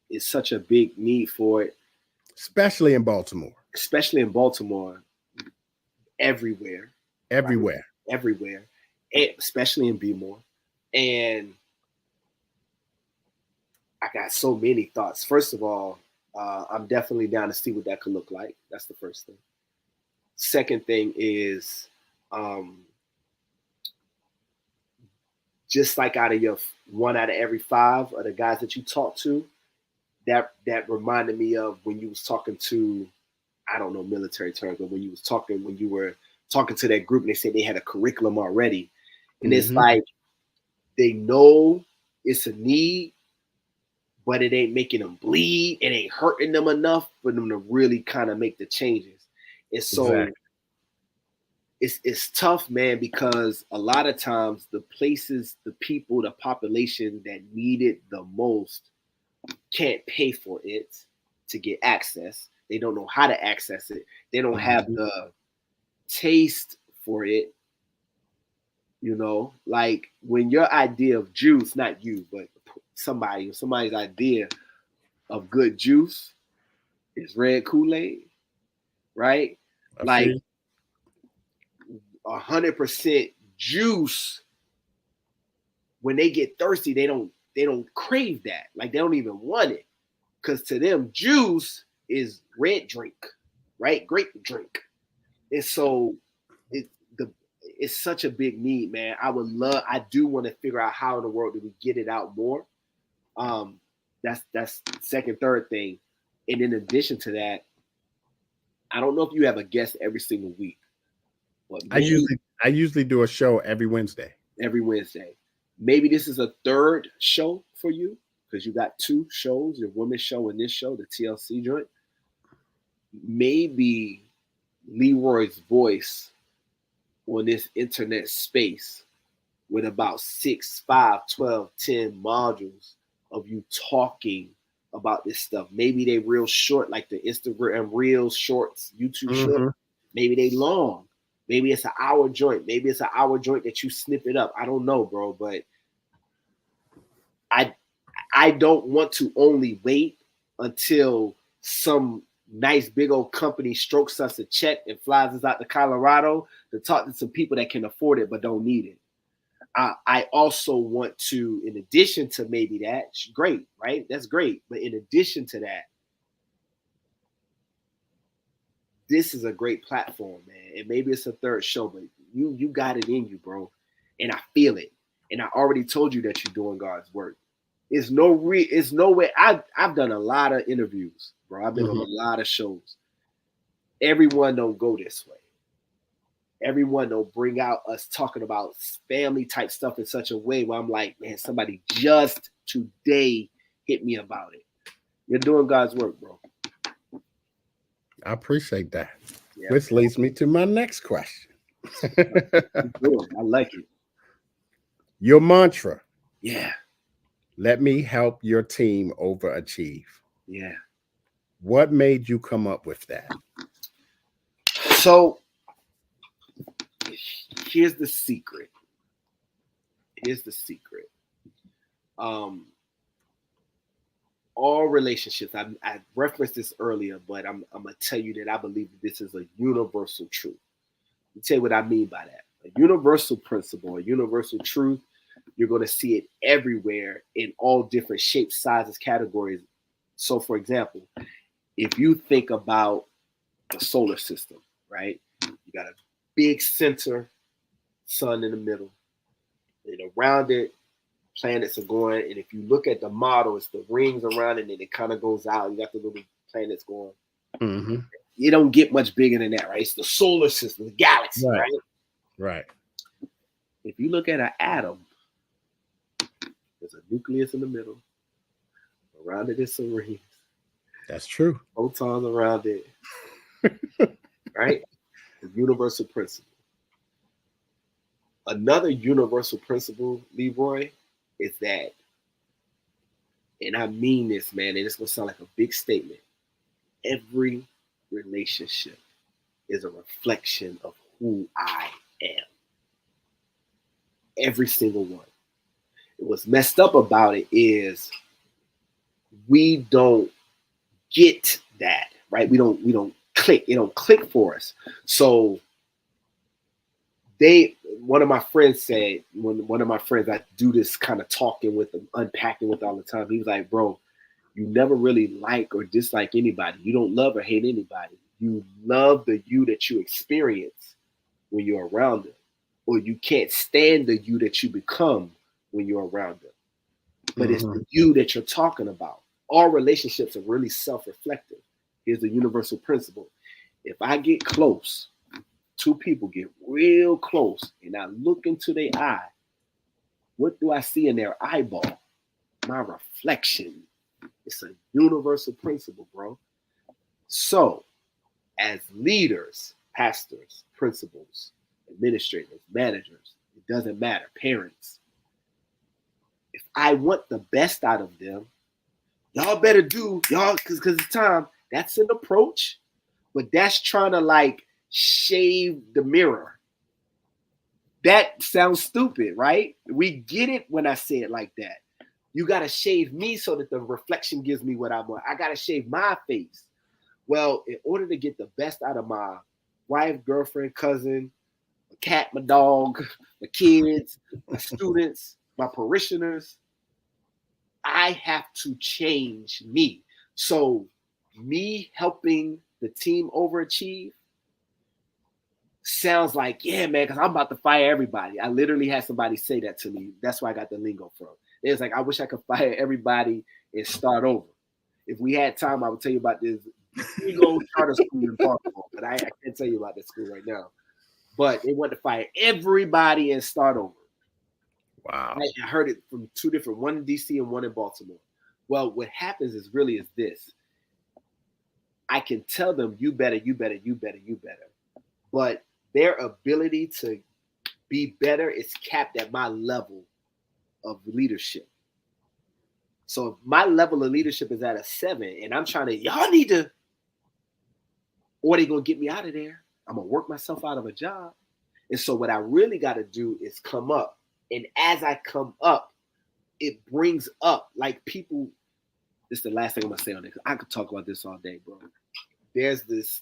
is such a big need for it. Especially in Baltimore. Everywhere. Everywhere. Right? Everywhere. And especially in Bmore. And I got so many thoughts. First of all, I'm definitely down to see what that could look like. That's the first thing. Second thing is, just like out of your 1 out of every 5 of the guys that you talk to, that reminded me of when you was talking to, I don't know military terms, but when you were talking to that group and they said they had a curriculum already. And it's like they know it's a need, but it ain't making them bleed. It ain't hurting them enough for them to really kind of make the changes. And so it's tough, man, because a lot of times the places, the people, the population that need it the most can't pay for it to get access. They don't know how to access it. They don't have the taste for it. You know, like when your idea of juice, not you, but somebody's idea of good juice is red Kool-Aid, right? Like 100% juice. When they get thirsty, they don't crave that. Like they don't even want it, because to them, juice is red drink, right? Grape drink. And so it's such a big need, man. I do want to figure out how in the world do we get it out more. That's second, third thing. And in addition to that, I don't know if you have a guest every single week, but I usually do a show every Wednesday. Every Wednesday. Maybe this is a third show for you because you got 2 shows, your women's show and this show, the TLC joint. Maybe Leroy's voice on this internet space with about 6, 5, 12, 10 modules of you talking about this stuff. Maybe they real short, like the Instagram Reels shorts, YouTube short. Maybe they long. Maybe it's an hour joint. Maybe it's an hour joint that you snip it up. I don't know, bro, but I don't want to only wait until some nice big old company strokes us a check and flies us out to Colorado to talk to some people that can afford it but don't need it. I also want to, in addition to maybe that, great, right? That's great. But in addition to that, this is a great platform, man. And maybe it's a third show, but you got it in you, bro. And I feel it. And I already told you that you're doing God's work. It's no way. I've done a lot of interviews, bro. I've been on a lot of shows. Everyone don't go this way. Everyone don't bring out us talking about family type stuff in such a way where I'm like, man, somebody just today hit me about it. You're doing God's work, bro. I appreciate that. Yeah, which leads me to my next question. I like it. Your mantra. Yeah. Let me help your team overachieve. Yeah. What made you come up with that? So here's the secret. All relationships, I referenced this earlier, but I'm going to tell you that I believe that this is a universal truth. Let me tell you what I mean by that. A universal principle, a universal truth, you're going to see it everywhere in all different shapes, sizes, categories. So, for example, if you think about the solar system, right? You got a big center, sun in the middle, and around it, planets are going. And if you look at the model, it's the rings around it, and then it kind of goes out. You got the little planets going. Mm-hmm. You don't get much bigger than that, right? It's the solar system, the galaxy, right? Right. If you look at an atom, there's a nucleus in the middle. Around it is some rings. That's true. Photons around it. Right? The universal principle. Another universal principle, Leroy, is that, and I mean this, man, and it's going to sound like a big statement. Every relationship is a reflection of who I am. Every single one. What's messed up about it is we don't get that, right? We don't click. It don't click for us. So one of my friends said, when one of my friends, I do this kind of talking with them, unpacking with all the time. He was like, bro, you never really like or dislike anybody. You don't love or hate anybody. You love the you that you experience when you're around them, or you can't stand the you that you become when you're around them. But it's the you that you're talking about. All relationships are really self-reflective. Here's the universal principle. If I get close, two people get real close, and I look into their eye, what do I see in their eyeball? My reflection. It's a universal principle, bro. So, as leaders, pastors, principals, administrators, managers, it doesn't matter, parents, if I want the best out of them, y'all better do, y'all, because it's time. That's an approach, but that's trying to like shave the mirror. That sounds stupid, right? We get it when I say it like that. You got to shave me so that the reflection gives me what I want. I got to shave my face. Well, in order to get the best out of my wife, girlfriend, cousin, my cat, my dog, my kids, my students, my parishioners, I have to change me. So me helping the team overachieve sounds like, yeah, man, because I'm about to fire everybody. I literally had somebody say that to me. That's where I got the lingo from. It was like, I wish I could fire everybody and start over. If we had time, I would tell you about this ego charter school in Baltimore, but I can't tell you about that school right now. But they want to fire everybody and start over. Wow. I heard it from two different, one in DC and one in Baltimore. Well, what happens is this. I can tell them, you better, you better, you better, you better. But their ability to be better is capped at my level of leadership. So if my level of leadership is at a 7 and I'm trying to, y'all need to, or they going to get me out of there. I'm going to work myself out of a job. And so what I really got to do is come up. And as I come up, it brings up like people, this is the last thing I'm going to say on this. I could talk about this all day, bro. There's this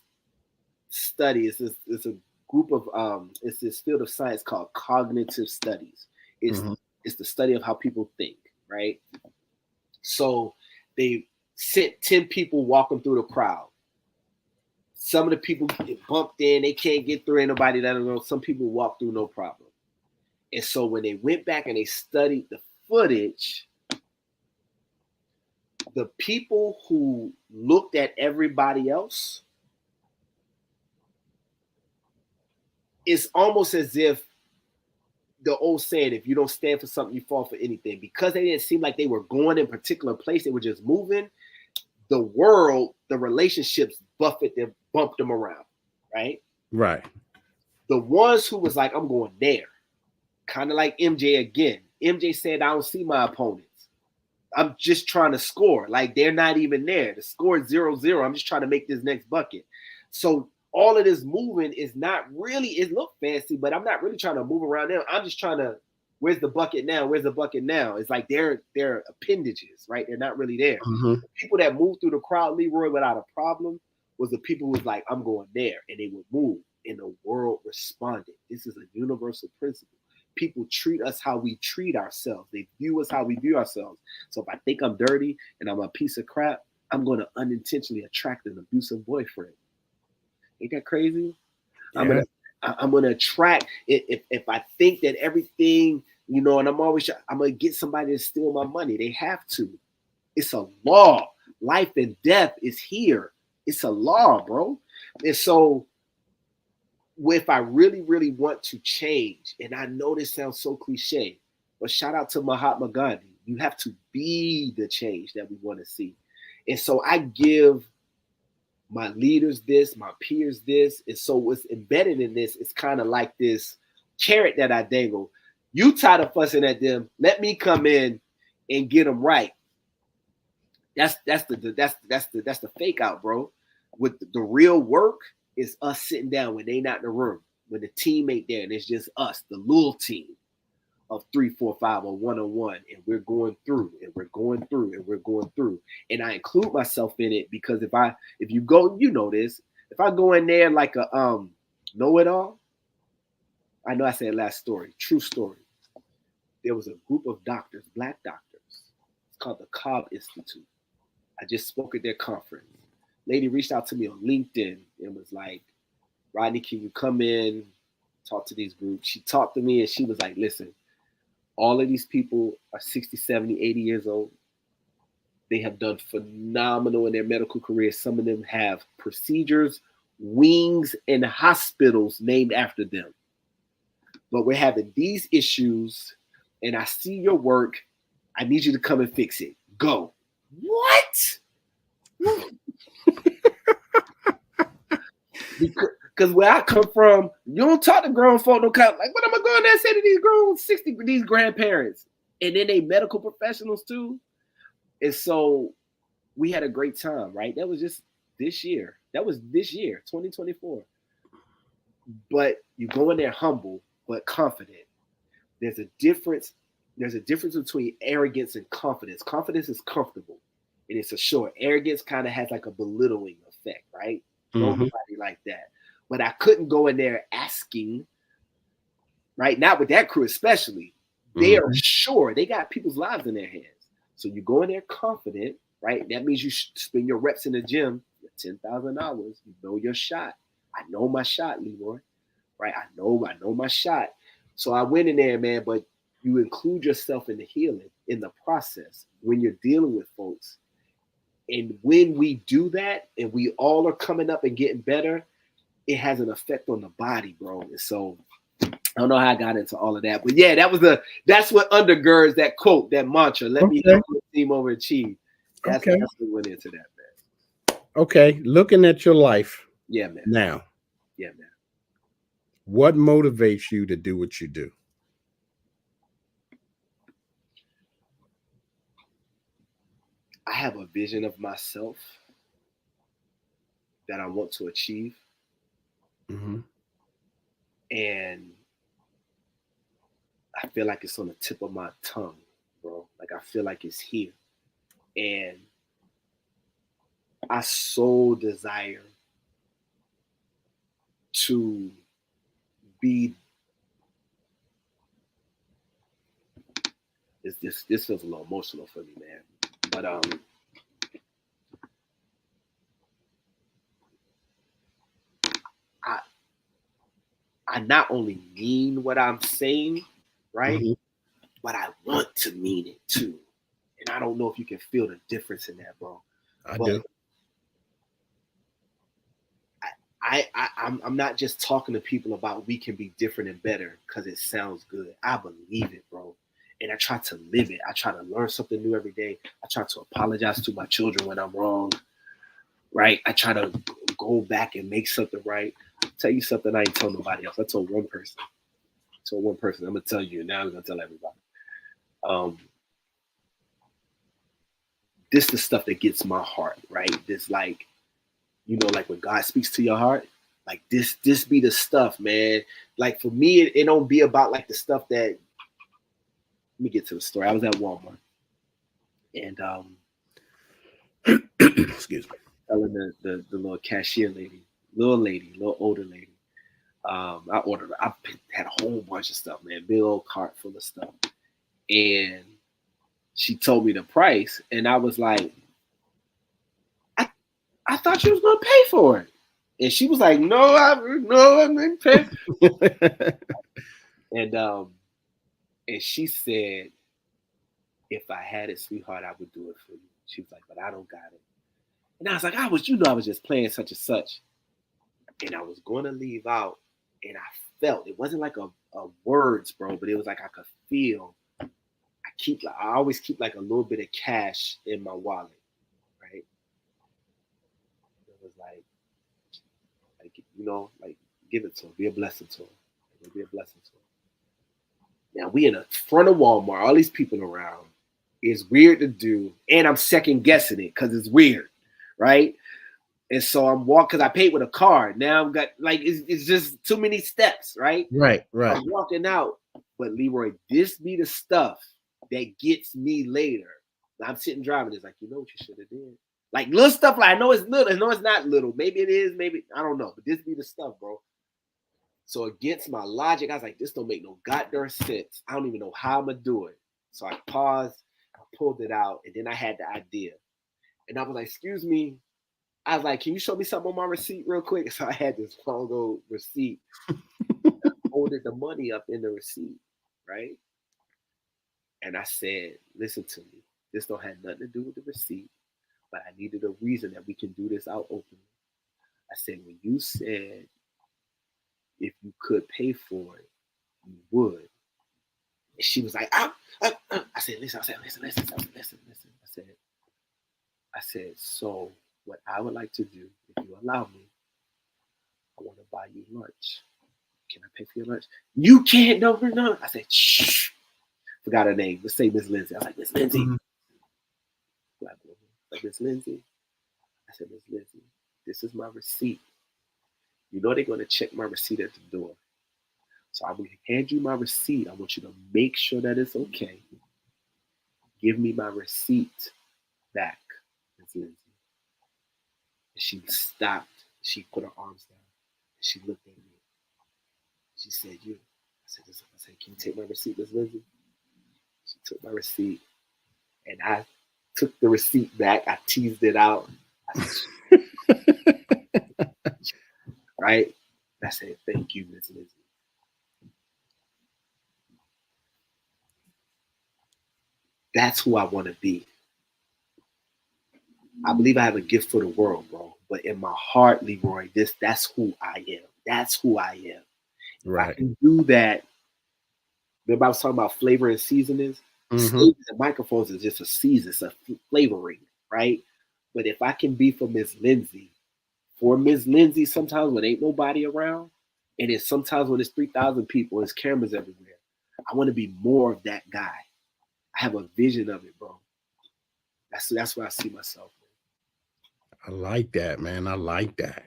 study, it's a group of, it's this field of science called cognitive studies. It's the study of how people think, right? So they sent 10 people walking through the crowd. Some of the people get bumped in, they can't get through, anybody that don't know. Some people walk through no problem. And so when they went back and they studied the footage, the people who looked at everybody else, it's almost as if the old saying, if you don't stand for something, you fall for anything. Because they didn't seem like they were going in a particular place, they were just moving, the world, the relationships bumped them around, right? Right. The ones who was like, I'm going there, kind of like MJ again. MJ said, I don't see my opponents. I'm just trying to score. Like, they're not even there. The score is 0-0. I'm just trying to make this next bucket. So all of this moving is not really, it look fancy, but I'm not really trying to move around them. I'm just trying to, where's the bucket now? Where's the bucket now? It's like they're appendages, right? They're not really there. The people that moved through the crowd, Leroy, without a problem, was the people who was like, I'm going there. And they would move. And the world responded. This is a universal principle. People treat us how we treat ourselves. They view us how we view ourselves. So if I think I'm dirty and I'm a piece of crap, I'm going to unintentionally attract an abusive boyfriend. Ain't that crazy? Yeah. I'm gonna attract. If I think that everything, you know, and I'm gonna get somebody to steal my money. They have to. It's a law. Life and death is here. It's a law, bro. And so, if I really, really want to change, and I know this sounds so cliche, but shout out to Mahatma Gandhi. You have to be the change that we want to see. And so I give my leaders this, my peers this. And so what's embedded in this is kind of like this carrot that I dangle. You tired of fussing at them. Let me come in and get them right. That's the fake out, bro. With the real work is us sitting down when they not in the room, when the team ain't there, and it's just us, the little team of 3, 4, 5 or 1-on-1, and we're going through, and we're going through, and we're going through. And I include myself in it because if you go, you know this, if I go in there like a know-it-all, I know I said last story, true story. There was a group of doctors, black doctors. It's called the Cobb Institute. I just spoke at their conference. Lady reached out to me on LinkedIn and was like, Rodney, can you come in, talk to these groups? She talked to me and she was like, listen, all of these people are 60, 70, 80 years old. They have done phenomenal in their medical careers. Some of them have procedures, wings, and hospitals named after them. But we're having these issues, and I see your work. I need you to come and fix it. Go. What? Because where I come from, you don't talk to grown folk. No kind like, what am I going there and say to these grown 60, these grandparents? And then they medical professionals too. And so we had a great time, right? That was just this year. That was this year, 2024. But you go in there humble, but confident. There's a difference. There's a difference between arrogance and confidence. Confidence is comfortable and it's assured. Arrogance kind of has like a belittling effect, right? Nobody like that. But I couldn't go in there asking, right? Not with that crew, especially. They are sure they got people's lives in their hands. So you go in there confident, right? That means you spend your reps in the gym, $10,000. You know your shot. I know my shot, Leroy, right? I know my shot. So I went in there, man, but you include yourself in the healing, in the process when you're dealing with folks. And when we do that and we all are coming up and getting better, it has an effect on the body, bro. And so I don't know how I got into all of that, but yeah, that's what undergirds that quote, that mantra. Let me help the team overachieve. That's what went into that, man. Okay, looking at your life, yeah, man. Now, yeah, man. What motivates you to do what you do? I have a vision of myself that I want to achieve, and I feel like it's on the tip of my tongue, bro. Like I feel like it's here. And I so desire to be this feels a little emotional for me, man. But I not only mean what I'm saying, right? But I want to mean it too. And I don't know if you can feel the difference in that, bro. I do. I'm not just talking to people about we can be different and better because it sounds good. I believe it, bro. And I try to live it. I try to learn something new every day. I try to apologize to my children when I'm wrong, right? I try to go back and make something right. I'll tell you something I ain't told nobody else. I told one person. I'm going to tell you. Now I'm going to tell everybody. This is the stuff that gets my heart, right? This like, you know, like when God speaks to your heart, like this be the stuff, man. Like for me, it don't be about like the stuff that, let me get to the story. I was at Walmart and excuse me, telling the little cashier lady, little older lady. I had a whole bunch of stuff, man, big old cart full of stuff. And she told me the price, and I was like, I thought you was gonna pay for it. And she was like, no, I didn't pay. And she said, if I had it, sweetheart, I would do it for you. She was like, but I don't got it. And I was like, I was just playing such and such. And I was going to leave out, and I felt, it wasn't like a words, bro, but it was like I could feel. I always keep like a little bit of cash in my wallet, right? It was like, you know, like give it to him, be a blessing to him. Be a blessing to him. Now we in the front of Walmart, all these people around. It's weird to do, and I'm second guessing it because it's weird, right? And so I'm walking because I paid with a card. Now I've got like it's just too many steps, right? Right. I'm walking out, but Leroy, this be the stuff that gets me later. I'm sitting driving. It's like, you know what you should have did? Like little stuff. Like I know it's little. I know it's not little. Maybe it is. Maybe I don't know. But this be the stuff, bro. So against my logic, I was like, this don't make no goddamn sense. I don't even know how I'm gonna do it. So I paused, I pulled it out, and then I had the idea. And I was like, excuse me. I was like, can you show me something on my receipt real quick? So I had this long old receipt. I folded the money up in the receipt, right? And I said, listen to me. This don't have nothing to do with the receipt, but I needed a reason that we can do this out openly. I said, when you said if you could pay for it, you would. And she was like, I said, listen. I said, so what I would like to do, if you allow me, I want to buy you lunch. Can I pay for your lunch? You can't, no. I said, shh. Forgot her name. Let's say Miss Lindsay. I was like, Miss Lindsay. Mm-hmm. Black woman. Like, Miss Lindsay. I said, Miss Lindsay, this is my receipt. You know they're going to check my receipt at the door. So I'm going to hand you my receipt. I want you to make sure that it's okay. Give me my receipt back, Miss Lindsay. And she stopped. She put her arms down. And she looked at me. She said, you. I said, can you take my receipt, Miss Lindsay? She took my receipt. And I took the receipt back. I teased it out. Right? And I said, thank you, Miss Lindsay. That's who I want to be. I believe I have a gift for the world, bro. But in my heart, Leroy, that's who I am. That's who I am. Right. If I can do that. Remember I was talking about flavor and seasonings? Mm-hmm. Stages and microphones is just a season, it's a flavoring, right? But if I can be for Miss Lindsay, sometimes when ain't nobody around, and it's sometimes when it's 3,000 people, there's cameras everywhere. I want to be more of that guy. I have a vision of it, bro. That's where I see myself. I like that, man. I like that.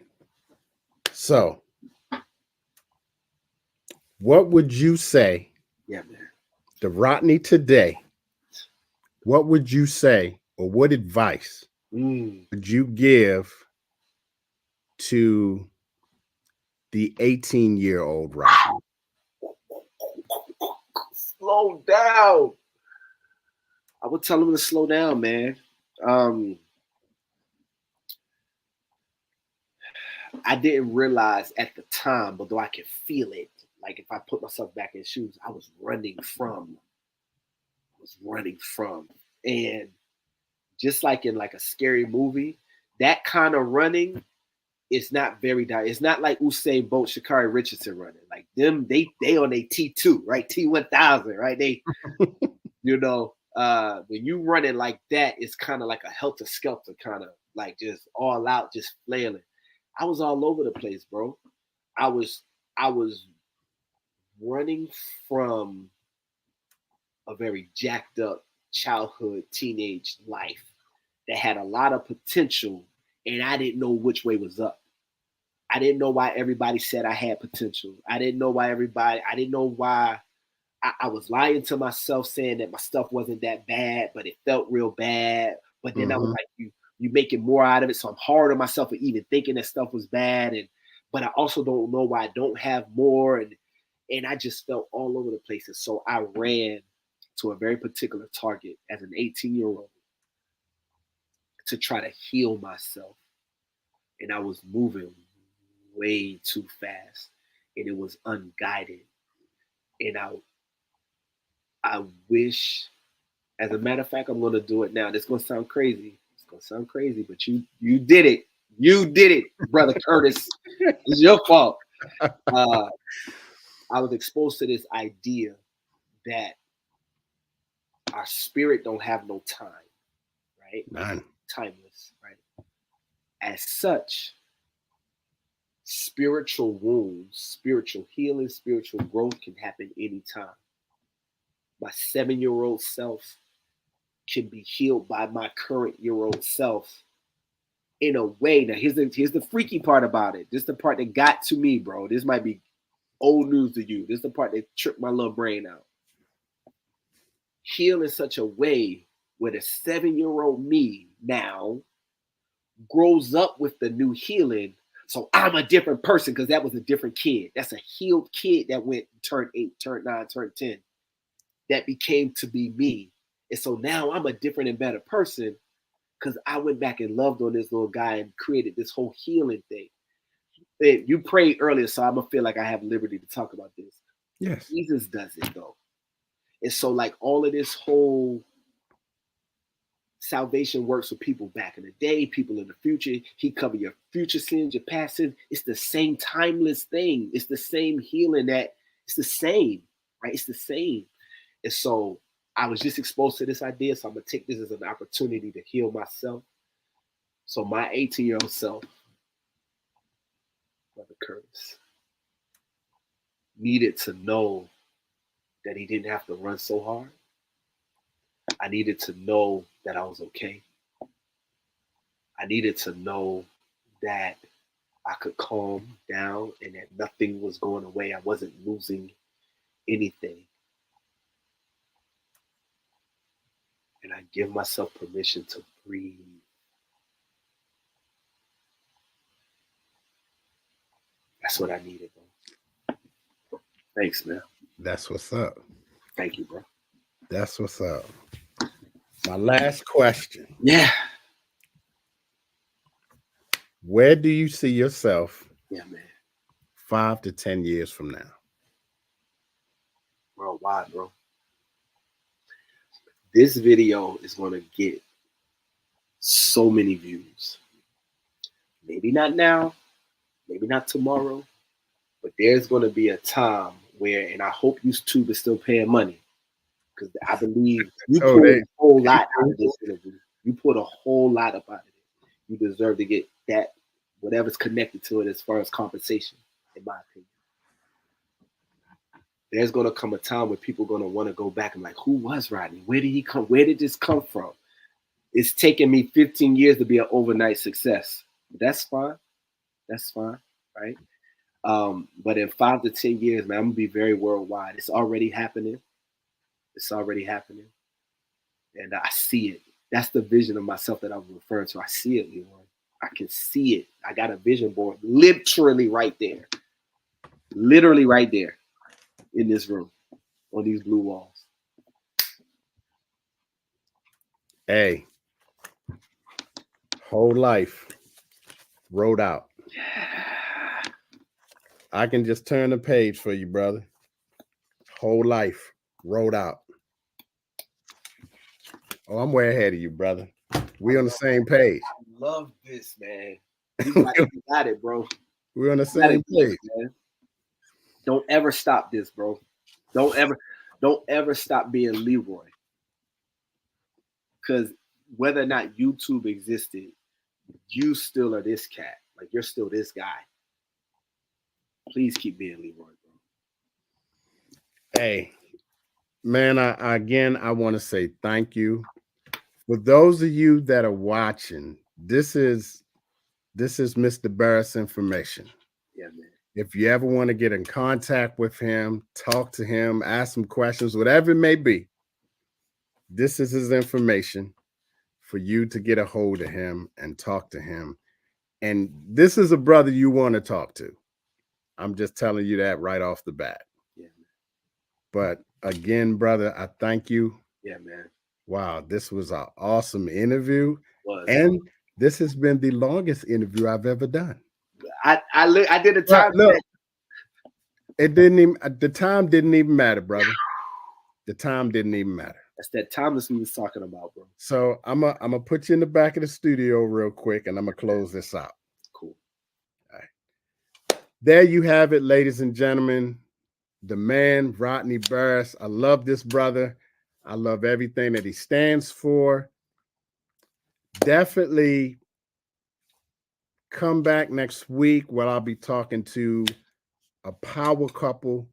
So, what would you say? Yeah, man. The Rodney today, what would you say, or what advice would you give to the 18-year-old Rodney? Slow down. I would tell him to slow down, man. I didn't realize at the time, although I could feel it. Like if I put myself back in shoes, I was running from. And just like in like a scary movie, that kind of running is not very direct. It's not like Usain Bolt, Sha'Carri Richardson running. Like them, they on a T2, right? T1000, right? They, when you running like that, it's kind of like a helter-skelter, kind of like just all out, just flailing. I was all over the place, bro. I was running from a very jacked up childhood, teenage life that had a lot of potential, and I didn't know which way was up. I didn't know why everybody said I had potential. I didn't know why I was lying to myself saying that my stuff wasn't that bad, but it felt real bad. But then I was like, you making more out of it. So I'm hard on myself for even thinking that stuff was bad. But I also don't know why I don't have more. And I just felt all over the place. And so I ran to a very particular target as an 18-year-old to try to heal myself. And I was moving way too fast. And it was unguided. And I wish, as a matter of fact, I'm going to do it now. This is going to sound crazy. But you did it. You did it, Brother Curtis. It's your fault. I was exposed to this idea that our spirit don't have no time, right? None. Timeless, right? As such, spiritual wounds, spiritual healing, spiritual growth can happen anytime. My 7-year-old self can be healed by my current year-old self in a way. Now, here's the freaky part about it. This is the part that got to me, bro. This might be old news to you. This is the part that tripped my little brain out. Heal in such a way where the 7-year-old me now grows up with the new healing, So I'm a different person because that was a different kid. That's a healed kid that turned 8, turned 9, turned 10. That became to be me. And so now I'm a different and better person because I went back and loved on this little guy and created this whole healing thing. You prayed earlier, so I'm going to feel like I have liberty to talk about this. Yes. Jesus does it, though. And so, like, all of this whole salvation works for people back in the day, people in the future. He covered your future sins, your past sins. It's the same timeless thing. It's the same healing it's the same, right? It's the same. And so I was just exposed to this idea. So I'm going to take this as an opportunity to heal myself. So my 18-year-old self, Brother Curtis, needed to know that he didn't have to run so hard. I needed to know that I was okay. I needed to know that I could calm down and that nothing was going away. I wasn't losing anything. And I give myself permission to breathe. That's what I needed, bro. Thanks, man. That's what's up. Thank you, bro. That's what's up. My last question. Yeah. Where do you see yourself? Yeah, man. 5 to 10 years from now? Worldwide, bro. This video is going to get so many views. Maybe not now, maybe not tomorrow, but there's going to be a time where, and I hope YouTube is still paying money, because I believe you pulled a whole lot out of this interview. You pulled a whole lot up out of it. You deserve to get that, whatever's connected to it as far as compensation, in my opinion. There's going to come a time where people are going to want to go back and like, who was Rodney? Where did he come? Where did this come from? It's taken me 15 years to be an overnight success. That's fine. That's fine, right? But in 5 to 10 years, man, I'm going to be very worldwide. It's already happening. It's already happening. And I see it. That's the vision of myself that I was referring to. I see it, Leroy. I can see it. I got a vision board literally right there. Literally right there in this room on these blue walls. Hey, whole life wrote out. I can just turn the page for you, brother. Whole life wrote out. Oh, I'm way ahead of you, brother. We on the same page. I love this, man. You got it, bro. We're on the same page, man. Don't ever stop this, bro. Don't ever stop being Leroy. Because whether or not YouTube existed, you still are this cat. Like, you're still this guy. Please keep being Leroy, bro. Hey, man, I want to say thank you. For those of you that are watching, this is Mr. Burris information. Yeah, man. If you ever want to get in contact with him, talk to him, ask him questions, whatever it may be, this is his information for you to get a hold of him and talk to him. And this is a brother you want to talk to. I'm just telling you that right off the bat. Yeah, man. But again, brother, I thank you. Yeah, man. Wow, this was an awesome interview. And this has been the longest interview I've ever done. I did a time. Look, it didn't even, the time didn't even matter, brother. The time didn't even matter. That's that timeless we was talking about, bro. So I'm gonna put you in the back of the studio real quick, and I'm gonna close this out. Cool. All right. There you have it, ladies and gentlemen. The man, Rodney Burris. I love this brother. I love everything that he stands for. Definitely come back next week where I'll be talking to a power couple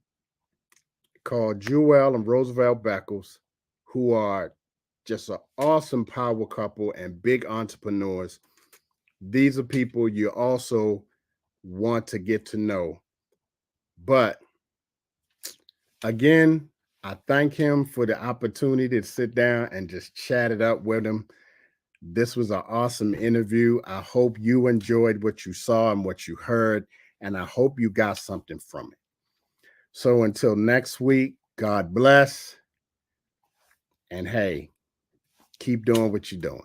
called Jewel and Roosevelt Beckles, who are just an awesome power couple and big entrepreneurs. These are people you also want to get to know. But again, I thank him for the opportunity to sit down and just chat it up with him. This was an awesome interview. I hope you enjoyed what you saw and what you heard, and I hope you got something from it. So until next week, God bless. And hey, keep doing what you're doing.